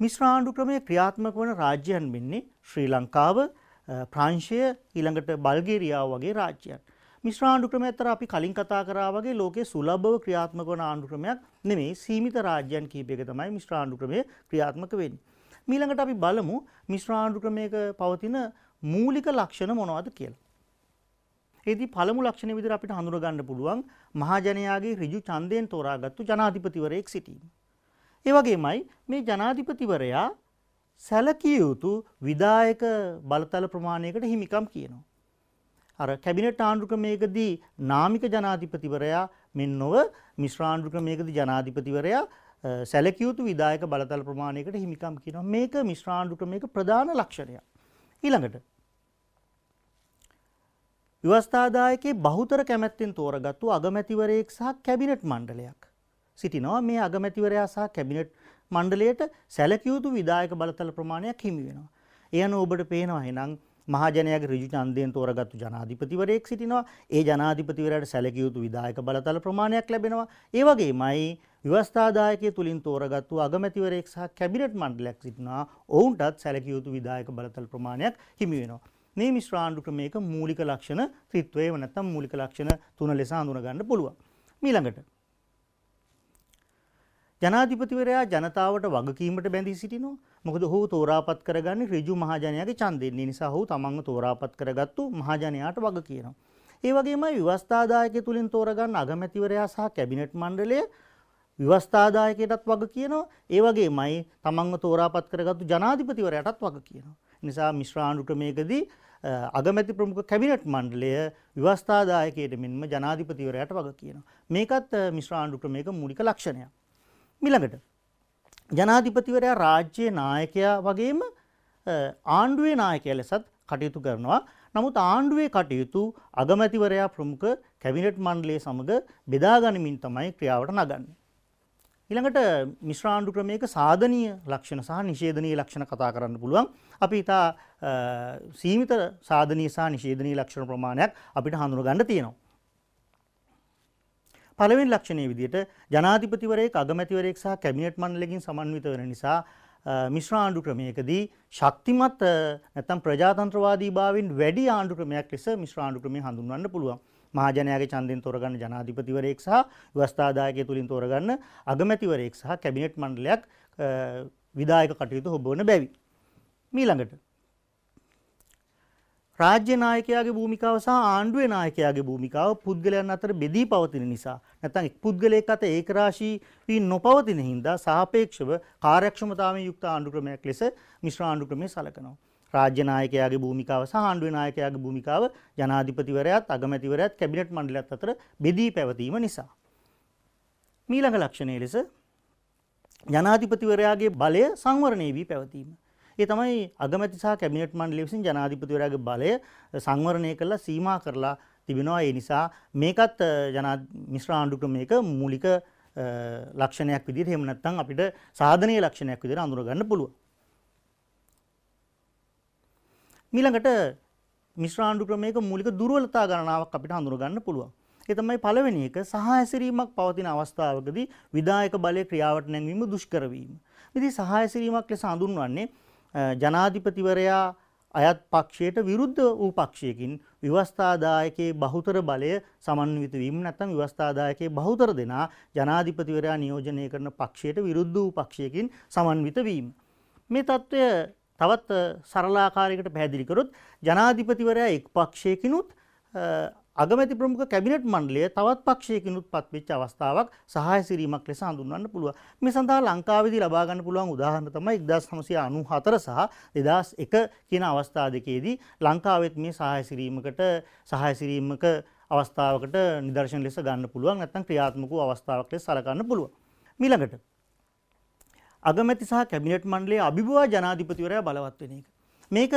මිශ්‍ර ආණ්ඩු ක්‍රමයේ ක්‍රියාත්මක වන රාජ්‍යයන් වෙන්නේ ශ්‍රී ලංකාව, ප්‍රංශය, ඊළඟට බල්ගේරියාව වගේ රාජ්‍යයන්. මිශ්‍ර ආණ්ඩු ක්‍රමය අතර අපි කලින් කතා කරා වගේ ලෝකයේ සුලභව ක්‍රියාත්මක වන ආණ්ඩු ක්‍රමයක් නෙමෙයි, සීමිත රාජ්‍යයන් කිහිපයක තමයි මිශ්‍ර ආණ්ඩු ක්‍රමය ක්‍රියාත්මක වෙන්නේ. ඊළඟට අපි බලමු මිශ්‍ර ආණ්ඩු ක්‍රමයක පවතින මූලික ලක්ෂණ මොනවද කියලා. ඒදී පළමු ලක්ෂණය විදිහට අපිට හඳුනා ගන්න පුළුවන් මහජනයාගේ ඍජු ඡන්දයෙන් තෝරාගත්තු ජනාධිපතිවරයෙක් සිටීම. ඒ වගේමයි මේ ජනාධිපතිවරයා සැලකිය යුතු විධායක බලතල ප්‍රමාණයකට හිමිකම් කියනවා. අර කැබිනට් ආණ්ඩු ක්‍රමයකදී නාමික ජනාධිපතිවරයා මෙන් නොව මිශ්‍ර ආණ්ඩු ක්‍රමයකදී ජනාධිපතිවරයා සැලකිය යුතු විධායක බලතල ප්‍රමාණයකට හිමිකම් කියනවා. මේක මිශ්‍ර ආණ්ඩු ක්‍රමයක ප්‍රධාන ලක්ෂණයක්. ඊළඟට ව්‍යවස්ථාදායකයේ බහුතර කැමැත්තෙන් තෝරාගත්තු අගමැතිවරයෙක් සහ කැබිනට් මණ්ඩලයක් සිටිනවා. මේ අගමැතිවරයා සහ කැබිනට් මණ්ඩලයට සැලකිය යුතු විධායක බලතල ප්‍රමාණයක් හිමි වෙනවා. ඒ අනුව ඔබට පේනවා එහෙනම් මහජනයාගේ ඍජු ඡන්දයෙන් තෝරාගත්තු ජනාධිපතිවරයෙක් සිටිනවා. ඒ ජනාධිපතිවරයාට සැලකිය යුතු විධායක බලතල ප්‍රමාණයක් ලැබෙනවා. ඒ වගේමයි ව්‍යවස්ථාදායකයේ තුලින් තෝරාගත්තු අගමැතිවරයෙක් සහ කැබිනට් මණ්ඩලයක් සිටිනවා. ඔවුන්ටත් සැලකිය යුතු විධායක බලතල ප්‍රමාණයක් හිමි වෙනවා. මේ මිශ්‍ර ආණ්ඩු ක්‍රමයක මූලික ලක්ෂණ ත්‍රිත්වය එව නැත්නම් මූලික ලක්ෂණ තුන ලෙස හඳුනා ගන්න පුළුවන්. ඊළඟට ජනාධිපතිවරයා ජනතාවට වගකීමට බැඳී සිටිනවා. මොකද ඔහු තෝරාපත් කරගන්නේ ඍජු මහජනයාගේ ඡන්දයෙන්. ඒ නිසා ඔහු තමන්ව තෝරාපත් කරගත්තු මහජනයාට වග කියනවා. ඒ වගේමයි ව්‍යවස්ථාදායකය තුලින් තෝරගන්න අගමැතිවරයා සහ කැබිනට් මණ්ඩලය ව්‍යවස්ථාදායකයටත් වග කියනවා. ඒ වගේමයි තමන්ව තෝරාපත් කරගත්තු ජනාධිපතිවරයාටත් වග කියනවා. නිසා මිශ්‍ර ආණ්ඩු ක්‍රමයකදී අගමැති ප්‍රමුඛ කැබිනට් මණ්ඩලය ව්‍යවස්ථාදායකයට මෙන්ම ජනාධිපතිවරයාට වග කියනවා. මේකත් මිශ්‍ර ආණ්ඩු ක්‍රමයක මූලික ලක්ෂණයක්. ඊළඟට ජනාධිපතිවරයා රාජ්‍යයේ නායකයා වගේම ආණ්ඩුවේ නායකයා ලෙසත් කටයුතු කරනවා. නමුත් ආණ්ඩුවේ කටයුතු අගමැතිවරයා ප්‍රමුඛ කැබිනට් මණ්ඩලය සමග බෙදා ගනිමින් තමයි ක්‍රියාවට නගන්නේ. ඊළඟට මිශ්‍ර ආණ්ඩු ක්‍රමයක සාධනීය ලක්ෂණ සහ නිෂේධනීය ලක්ෂණ කතා කරන්න පුළුවන්. අපි ඉතා සීමිත සාධනීය සහ නිෂේධනීය ලක්ෂණ ප්‍රමාණයක් අපිට හඳුනා ගන්න තියෙනවා. පළවෙනි ලක්ෂණයේ විදිහට ජනාධිපතිවරයෙක් අගමැතිවරයෙක් සහ කැබිනට් මණ්ඩලයකින් සමන්විත වෙන නිසා මිශ්‍ර ආණ්ඩු ක්‍රමයකදී ශක්තිමත් නැත්නම් ප්‍රජාතන්ත්‍රවාදී භාවයෙන් වැඩි ආණ්ඩු ක්‍රමයක් ලෙස මිශ්‍ර ආණ්ඩු ක්‍රමය හඳුන්වන්න පුළුවන්. මහජනයාගේ ඡන්දයෙන් තෝරගන්න ජනාධිපතිවරයෙක් සහ ව්‍යවස්ථාදායකය තුලින් තෝරගන්න අගමැතිවරයෙක් සහ කැබිනට් මණ්ඩලයක් විධායක කටයුතු හොබවන බැවි. ඊළඟට රාජ්‍ය නායකයාගේ භූමිකාව සහ ආණ්ඩුවේ නායකයාගේ භූමිකාව පුද්ගලයන් අතර බෙදී පවතින නිසා නැත්නම් එක් පුද්ගලයෙක් අතර ඒකරාශී වී නොපවතින හින්දා සාපේක්ෂව කාර්යක්ෂමතාවයෙන් යුක්ත ආණ්ඩු ක්‍රමයක් ලෙස මිශ්‍ර ආණ්ඩු ක්‍රමය සැලකනවා. රාජ්‍ය නායකයාගේ භූමිකාව සහ ආණ්ඩුවේ නායකයාගේ භූමිකාව ජනාධිපතිවරයාත් අගමැතිවරයාත් කැබිනට් මණ්ඩලයත් අතර බෙදී පැවතීම නිසා. ඊළඟ ලක්ෂණය ලෙස ජනාධිපතිවරයාගේ බලය සංවරණය වී පැවතීම. ඒ තමයි අගමැති සහ කැබිනට් මණ්ඩලය විසින් ජනාධිපතිවරයාගේ බලය සංවරණය කරලා සීමා කරලා තිබෙනවා. ඒ නිසා මේකත් මිශ්‍ර ආණ්ඩු ක්‍රමයක මූලික ලක්ෂණයක් විදිහට එහෙම නැත්නම් අපිට සාධනීය ලක්ෂණයක් විදිහට අඳුර ගන්න පුළුවන්. ඊළඟට මිශ්‍ර ආණ්ඩු ක්‍රමයක මූලික දුර්වලතා ගණනාවක් අපිට හඳුන ගන්න පුළුවන්. ඒ තමයි පළවෙනි එක සහ හැසිරීමක් පවතින අවස්ථාවකදී විධායක බලය ක්‍රියාවට නැංවීම දුෂ්කර වීම. ඉතින් සහ හැසිරීමක් ලෙස හඳුන්වන්නේ ජනාධිපතිවරයා අයත් පක්ෂයට විරුද්ධ වූ පක්ෂයකින් ව්‍යවස්ථාදායකයේ බහුතර බලය සමන්විත වීම නැත්නම් ව්‍යවස්ථාදායකයේ බහුතර දෙනා ජනාධිපතිවරයා නියෝජනය කරන පක්ෂයට විරුද්ධ වූ පක්ෂයකින් සමන්විත වීම. මේ తত্ত্বය තවත් සරල ආකාරයකට පැහැදිලි කරොත් ජනාධිපතිවරයා එක් පක්ෂයකිනුත් අගමැති ප්‍රමුඛ කැබිනට් මණ්ඩලය තවත් පක්ෂයකිනුත් පත්වෙච්ච අවස්ථාවක් සහාය සිරීමක් ලෙස හඳුන්වන්න පුළුවන්. මේ සඳහා ලංකාවේදී ලබා ගන්න පුළුවන් උදාහරණ තමයි 1994 සහ 2001 කියන අවස්ථා දෙකේදී ලංකාවෙත් මේ සහාය සිරීමක අවස්ථාවකට නිදර්ශන ලෙස ගන්න පුළුවන් නැත්නම් ක්‍රියාත්මක වූ අවස්ථාවක් ලෙස සලකන්න පුළුවන්. ඊළඟට අගමැති සහ කැබිනට් මණ්ඩලයේ අභිභවා ජනාධිපතිවරයා බලවත් වෙන එක. මේක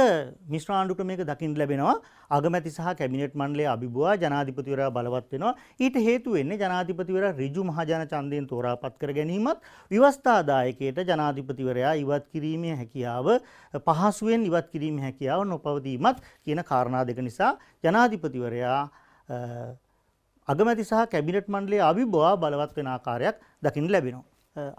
මිශ්‍ර ආණ්ඩු ක්‍රමයක දකින්න ලැබෙනවා. අගමැති සහ කැබිනට් මණ්ඩලයේ අභිභවා ජනාධිපතිවරයා බලවත් වෙනවා. ඊට හේතු වෙන්නේ ජනාධිපතිවරයා ඍජු මහජන ඡන්දයෙන් තෝරාපත් කර ගැනීමත් ව්‍යවස්ථාදායකයට ජනාධිපතිවරයා ඉවත් කිරීමේ හැකියාව පහසුවෙන් ඉවත් කිරීමේ හැකියාව නොපවතීමත් කියන කාරණා දෙක නිසා ජනාධිපතිවරයා අගමැති සහ කැබිනට් මණ්ඩලයේ අභිභවා බලවත් වෙන ආකාරයක් දකින්න ලැබෙනවා.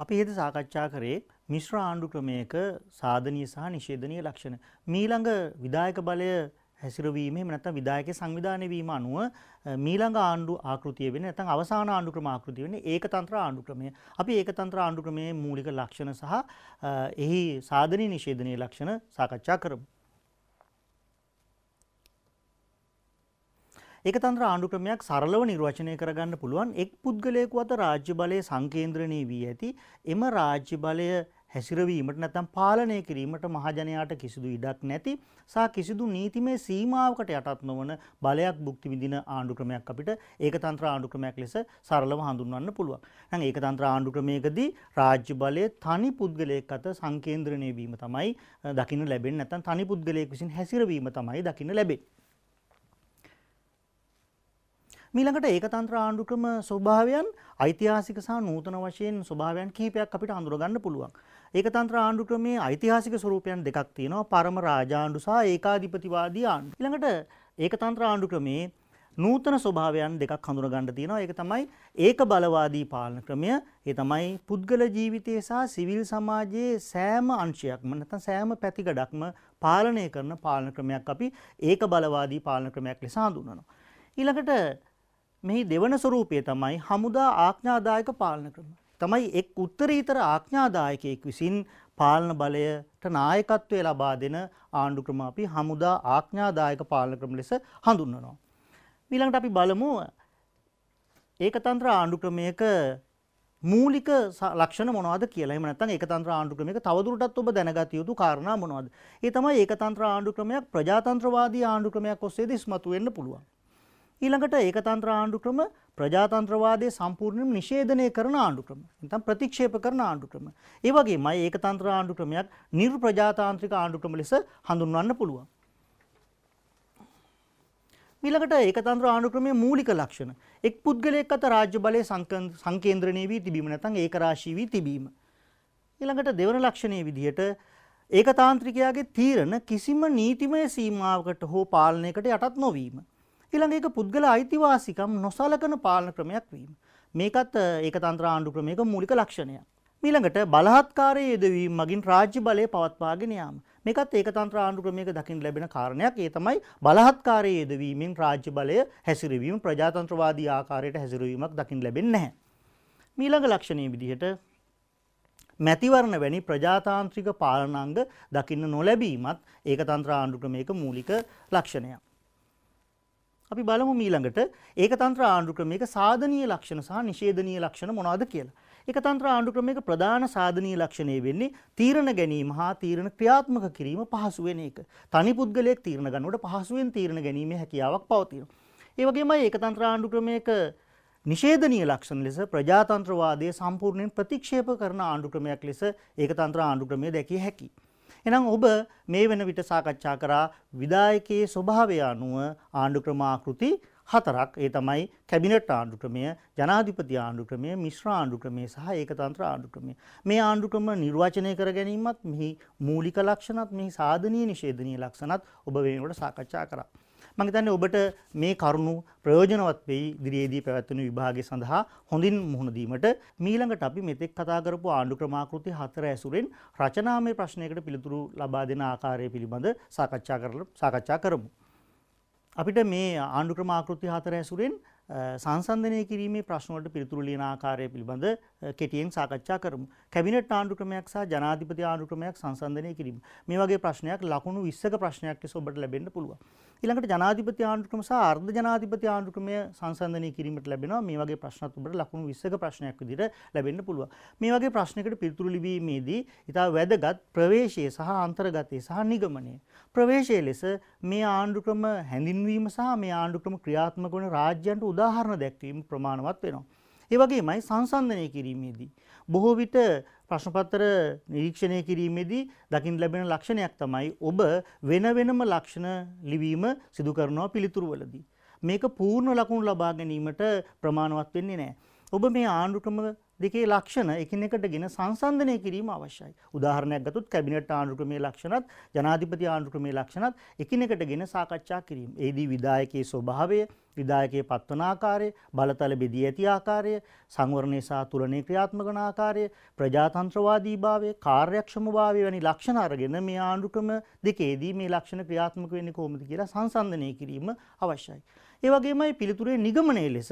අපි හෙද සාකච්ඡා කරේ මිශ්‍ර ආණ්ඩු ක්‍රමයක සාධනීය සහ නිෂේධනීය ලක්ෂණ. මීළඟ විධායක බලය හැසිරවීම එහෙම නැත්නම් විධායකයේ සංවිධානය වීම අනුව මීළඟ ආණ්ඩු ආකෘතිය වෙන්නේ නැත්නම් අවසාන ආණ්ඩු ක්‍රම ආකෘතිය වෙන්නේ ඒකතන්ත්‍ර ආණ්ඩු ක්‍රමය. අපි ඒකතන්ත්‍ර ආණ්ඩු ක්‍රමයේ මූලික ලක්ෂණ සහ එහි සාධනීය නිෂේධනීය ලක්ෂණ සාකච්ඡා කරමු. ඒකතන්ත්‍ර ආණ්ඩු ක්‍රමයක් සරලව නිර්වචනය කරගන්න පුළුවන් එක් පුද්ගලයෙකු අත රාජ්‍ය බලය සංකේන්ද්‍රණය වී ඇති එම රාජ්‍ය බලය හැසිරවීමට නැත්නම් පාලනය කිරීමට මහජනයාට කිසිදු ඉඩක් නැති සහ කිසිදු නීතිමය සීමාවකට යටත් නොවන බලයක් භුක්ති විඳින ආණ්ඩු ක්‍රමයක් අපිට ඒකතන්ත්‍ර ආණ්ඩු ක්‍රමයක් ලෙස සරලව හඳුන්වන්න පුළුවන්. එහෙනම් ඒකතන්ත්‍ර ආණ්ඩු ක්‍රමයකදී රාජ්‍ය බලය තනි පුද්ගලයෙක් අත සංකේන්ද්‍රණය වීම තමයි දකින්න ලැබෙන්නේ නැත්නම් තනි පුද්ගලයෙක් විසින් හැසිරවීම තමයි දකින්න ලැබෙන්නේ. මීළඟට ඒකතන්ත්‍ර ආණ්ඩු ක්‍රම ස්වභාවයන් ඓතිහාසික සහ නූතන වශයෙන් ස්වභාවයන් කිහිපයක් අපිට හඳුනගන්න පුළුවන්. ඒකතන්ත්‍ර ආණ්ඩු ක්‍රමයේ ඓතිහාසික ස්වරූපයන් දෙකක් තියෙනවා. පරම රාජාණ්ඩු සහ ඒකාධිපතිවාදී ආණ්ඩු. ඊළඟට ඒකතන්ත්‍ර ආණ්ඩු ක්‍රමයේ නූතන ස්වභාවයන් දෙකක් හඳුනගන්න තියෙනවා. ඒක තමයි ඒක බලවාදී පාලන ක්‍රමය. ඒ තමයි පුද්ගල ජීවිතයේ සහ සිවිල් සමාජයේ සෑම අංශයක්ම නැත්නම් සෑම පැතිකඩක්ම පාලනය කරන පාලන ක්‍රමයක් අපි ඒක බලවාදී පාලන ක්‍රමයක් ලෙස හඳුන්වනවා. ඊළඟට මෙහි දෙවන ස්වරූපය තමයි හමුදා ආඥාදායක පාලන ක්‍රම. තමයි එක් උත්තරීතර ආඥාදායකයෙක් විසින් පාලන බලයට නායකත්වය ලබා දෙන ආණ්ඩු ක්‍රම අපි හමුදා ආඥාදායක පාලන ක්‍රම ලෙස හඳුන්වනවා. ඊළඟට අපි බලමු ඒකතන්ත්‍ර ආණ්ඩු ක්‍රමයක මූලික ලක්ෂණ මොනවද කියලා. එහෙම නැත්නම් ඒකතන්ත්‍ර ආණ්ඩු ක්‍රමයක තවදුරටත් ඔබ දැනගත යුතු කාරණා මොනවද? ඒ තමයි ඒකතන්ත්‍ර ආණ්ඩු ක්‍රමයක් ප්‍රජාතන්ත්‍රවාදී ආණ්ඩු ක්‍රමයක් ඔස්සේද ඉස්මතු වෙන්න පුළුවන්. ඊළඟට ඒකතන්ත්‍ර ආණ්ඩු ක්‍රම ප්‍රජාතන්ත්‍රවාදයේ සම්පූර්ණයෙන්ම නිෂේධනය කරන ආණ්ඩු ක්‍රම. නැත්නම් ප්‍රතික්ෂේප කරන ආණ්ඩු ක්‍රම. ඒ වගේමයි ඒකතන්ත්‍ර ආණ්ඩු ක්‍රමයක් නිර්ප්‍රජාතාන්ත්‍රික ආණ්ඩු ක්‍රම ලෙස හඳුන්වන්න පුළුවන්. ඊළඟට ඒකතන්ත්‍ර ආණ්ඩු ක්‍රමයේ මූලික ලක්ෂණ එක් පුද්ගලයෙක් අත රාජ්‍ය බලය සංකේන්ද්‍රණය වී තිබීම නැත්නම් ඒකරාශී වී තිබීම. ඊළඟට දෙවන ලක්ෂණයේ විදිහට ඒකතාන්ත්‍රිකයාගේ තීරණ කිසිම නීතිමය සීමාවකට හෝ පාලනයකට යටත් නොවීම. ඊළඟ එක පුද්ගල අයිතිවාසිකම් නොසලකන පාලන ක්‍රමයක් වීම. මේකත් ඒකතන්ත්‍ර ආණ්ඩු ක්‍රමයක මූලික ලක්ෂණයක්. ඊළඟට බලහත්කාරයේ යෙදවීම මගින් රාජ්‍ය බලය පවත්වාගෙන යාම. මේකත් ඒකතන්ත්‍ර ආණ්ඩු ක්‍රමයක දකින්න ලැබෙන කාරණයක්. ඒ තමයි බලහත්කාරයේ යෙදවීමෙන් රාජ්‍ය බලය හැසිරවීම ප්‍රජාතන්ත්‍රවාදී ආකාරයට හැසිරවීමක් දකින්න ලැබෙන්නේ නැහැ. ඊළඟ ලක්ෂණයේ විදිහට මැතිවරණ වැනි ප්‍රජාතාන්ත්‍රික පාලනාංග දකින්න නොලැබීමත් ඒකතන්ත්‍ර ආණ්ඩු ක්‍රමයක මූලික ලක්ෂණයක්. අපි බලමු ඊළඟට ඒකතන්ත්‍ර ආණ්ඩු ක්‍රමයක සාධනීය ලක්ෂණ සහ නිෂේධනීය ලක්ෂණ මොනවද කියලා. ඒකතන්ත්‍ර ආණ්ඩු ක්‍රමයක ප්‍රධාන සාධනීය ලක්ෂණය වෙන්නේ තීරණ ගැනීම හා තීරණ ක්‍රියාත්මක කිරීම පහසු වෙන එක. තනි පුද්ගලයෙක් තීරණ ගන්නකොට පහසුවෙන් තීරණ ගැනීමේ හැකියාවක් පවතිනවා. ඒ වගේමයි ඒකතන්ත්‍ර ආණ්ඩු ක්‍රමයක නිෂේධනීය ලක්ෂණ ලෙස ප්‍රජාතන්ත්‍රවාදයේ සම්පූර්ණයෙන් ප්‍රතික්ෂේප කරන ආණ්ඩු ක්‍රමයක් ලෙස ඒකතන්ත්‍ර ආණ්ඩු ක්‍රමය දැකිය හැකියි. එහෙනම් ඔබ මේ වෙන විට සාකච්ඡා කරා විධායකයේ ස්වභාවය අනුව ආණ්ඩු ක්‍රම ආකෘති 4ක්. ඒ තමයි කැබිනට් ආණ්ඩු ක්‍රමය, ජනාධිපති ආණ්ඩු ක්‍රමය, මිශ්‍ර ආණ්ඩු ක්‍රමය සහ ඒකතන්ත්‍ර ආණ්ඩු ක්‍රමය. මේ ආණ්ඩු ක්‍රම නිර්වචනය කර ගැනීමත් මෙහි මූලික ලක්ෂණත් මෙහි සාධනීය නිෂේධනීය ලක්ෂණත් ඔබ වෙනකොට සාකච්ඡා කරා. මම හිතන්නේ ඔබට මේ කරුණු ප්‍රයෝජනවත් වෙයි ඉදිරියේදී පැවැත්වෙන විභාගය සඳහා හොඳින් මුහුණ දීමට. මීළඟට අපි මෙතෙක් කතා කරපු ආණ්ඩු ක්‍රමාකෘති 4 ඇසුරෙන් රචනාමය ප්‍රශ්නයකට පිළිතුරු ලබා දෙන ආකාරය පිළිබඳ සාකච්ඡා කරමු. අපිට මේ ආණ්ඩු ක්‍රමාකෘති 4 ඇසුරෙන් සංසන්දනය කිරීමේ ප්‍රශ්න වලට පිළිතුරු ලියන ආකාරය පිළිබඳ කෙටියෙන් සාකච්ඡා කරමු. කැබිනට් ආණ්ඩු ක්‍රමයක් සහ ජනාධිපති ආණ්ඩු ක්‍රමයක් සංසන්දනය කිරීම. මේ වගේ ප්‍රශ්නයක් ලකුණු 20ක ප්‍රශ්නයක් ලෙස ඔබට ලැබෙන්න පුළුවන්. ඊළඟට ජනාධිපති ආණ්ඩු ක්‍රම සහ අර්ධ ජනාධිපති ආණ්ඩු ක්‍රමය සංසන්දනය කිරීමට ලැබෙනවා. මේ වගේ ප්‍රශ්නත් ඔබට ලකුණු 20ක ප්‍රශ්නයක් විදිහට ලැබෙන්න පුළුවන්. මේ වගේ ප්‍රශ්නයකට පිළිතුරු ලිවීමේදී ඉතා වැදගත් ප්‍රවේශය සහ අන්තර්ගතය සහ නිගමනය. ප්‍රවේශයේ ලෙස මේ ආණ්ඩු ක්‍රම හැඳින්වීම සහ මේ ආණ්ඩු ක්‍රම ක්‍රියාත්මක වන රාජ්‍යයන්ට උදාහරණ දැක්වීම ප්‍රමාණවත් වෙනවා. ඒ වගේමයි සංසන්දනය කිරීමේදී බොහෝ විට ප්‍රශ්න පත්‍ර නිරීක්ෂණය කිරීමේදී දකින්න ලැබෙන ලක්ෂණයක් තමයි ඔබ වෙන වෙනම ලක්ෂණ ලිවීම සිදු කරනවා පිළිතුරුවලදී. මේක පූර්ණ ලකුණු ලබා ගැනීමට ප්‍රමාණවත් වෙන්නේ නැහැ. ඔබ මේ ආණ්ඩු ක්‍රම දෙකේ ලක්ෂණ එකිනෙකටගෙන සංසන්දනය කිරීම අවශ්‍යයි. උදාහරණයක් ගත්තොත් කැබිනට් ආණ්ඩු ක්‍රමයේ ලක්ෂණත් ජනාධිපති ආණ්ඩු ක්‍රමයේ ලක්ෂණත් එකිනෙකටගෙන සාකච්ඡා කිරීම. එෙහිදී විධායකයේ ස්වභාවය, විධායකයේ පත්වන ආකාරය, බලතල බෙදී ඇති ආකාරය, සංවරණය සහ තුලනයේ ක්‍රියාත්මක වන ආකාරය, ප්‍රජාතන්ත්‍රවාදීභාවය, කාර්යක්ෂමභාවය වැනි ලක්ෂණ අරගෙන මේ ආණ්ඩු ක්‍රම දෙකේදී මේ ලක්ෂණ ක්‍රියාත්මක වෙන්නේ කොහොමද කියලා සංසන්දනය කිරීම අවශ්‍යයි. ඒ වගේමයි පිළිතුරේ නිගමනයේ ලෙස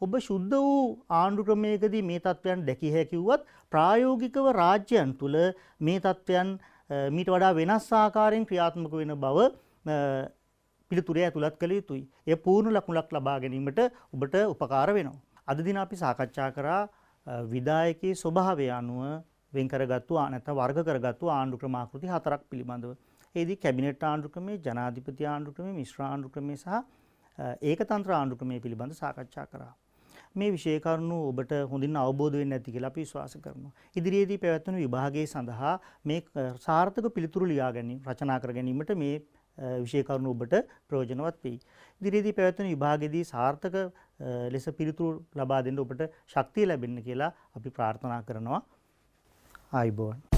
ඔබ සුද්ධ වූ ආණ්ඩු ක්‍රමයකදී මේ තත්ත්වයන් දැකිය හැකි වුවත් ප්‍රායෝගිකව රාජ්‍යයන් තුළ මේ තත්ත්වයන් මීට වඩා වෙනස් ආකාරයෙන් ක්‍රියාත්මක වෙන බව පිළිතුරේ ඇතුළත් කළ යුතුයි. එය පූර්ණ ලකුණක් ලබා ගැනීමට ඔබට උපකාර වෙනවා. අද දින අපි සාකච්ඡා කරා විධායකයේ ස්වභාවය අනුව වෙන් කරගත්තු නැත්නම් වර්ග කරගත්තු ආණ්ඩු ක්‍රමාකෘති 4ක් පිළිබඳව. එෙහිදී කැබිනට් ආණ්ඩු ක්‍රමය, ජනාධිපති ආණ්ඩු ක්‍රමය, මිශ්‍ර ආණ්ඩු ක්‍රමය සහ ඒකතන්ත්‍ර ආණ්ඩු ක්‍රමය පිළිබඳ සාකච්ඡා කරා. මේ විෂය කරුණු ඔබට හොඳින් අවබෝධ වෙන්නේ නැති කියලා අපි විශ්වාස කරනවා. ඉදිරියේදී පැවැත්වෙන විභාගයේ සඳහා මේ සාර්ථක පිළිතුරු ලියා ගැනීම, රචනා කර ගැනීමට මේ විෂය කරුණු ඔබට ප්‍රයෝජනවත් වෙයි. ඉදිරියේදී පැවැත්වෙන විභාගයේදී සාර්ථක ලෙස පිළිතුරු ලබා දෙන්න ඔබට ශක්තිය ලැබෙන්න කියලා අපි ප්‍රාර්ථනා කරනවා. ආයුබෝවන්.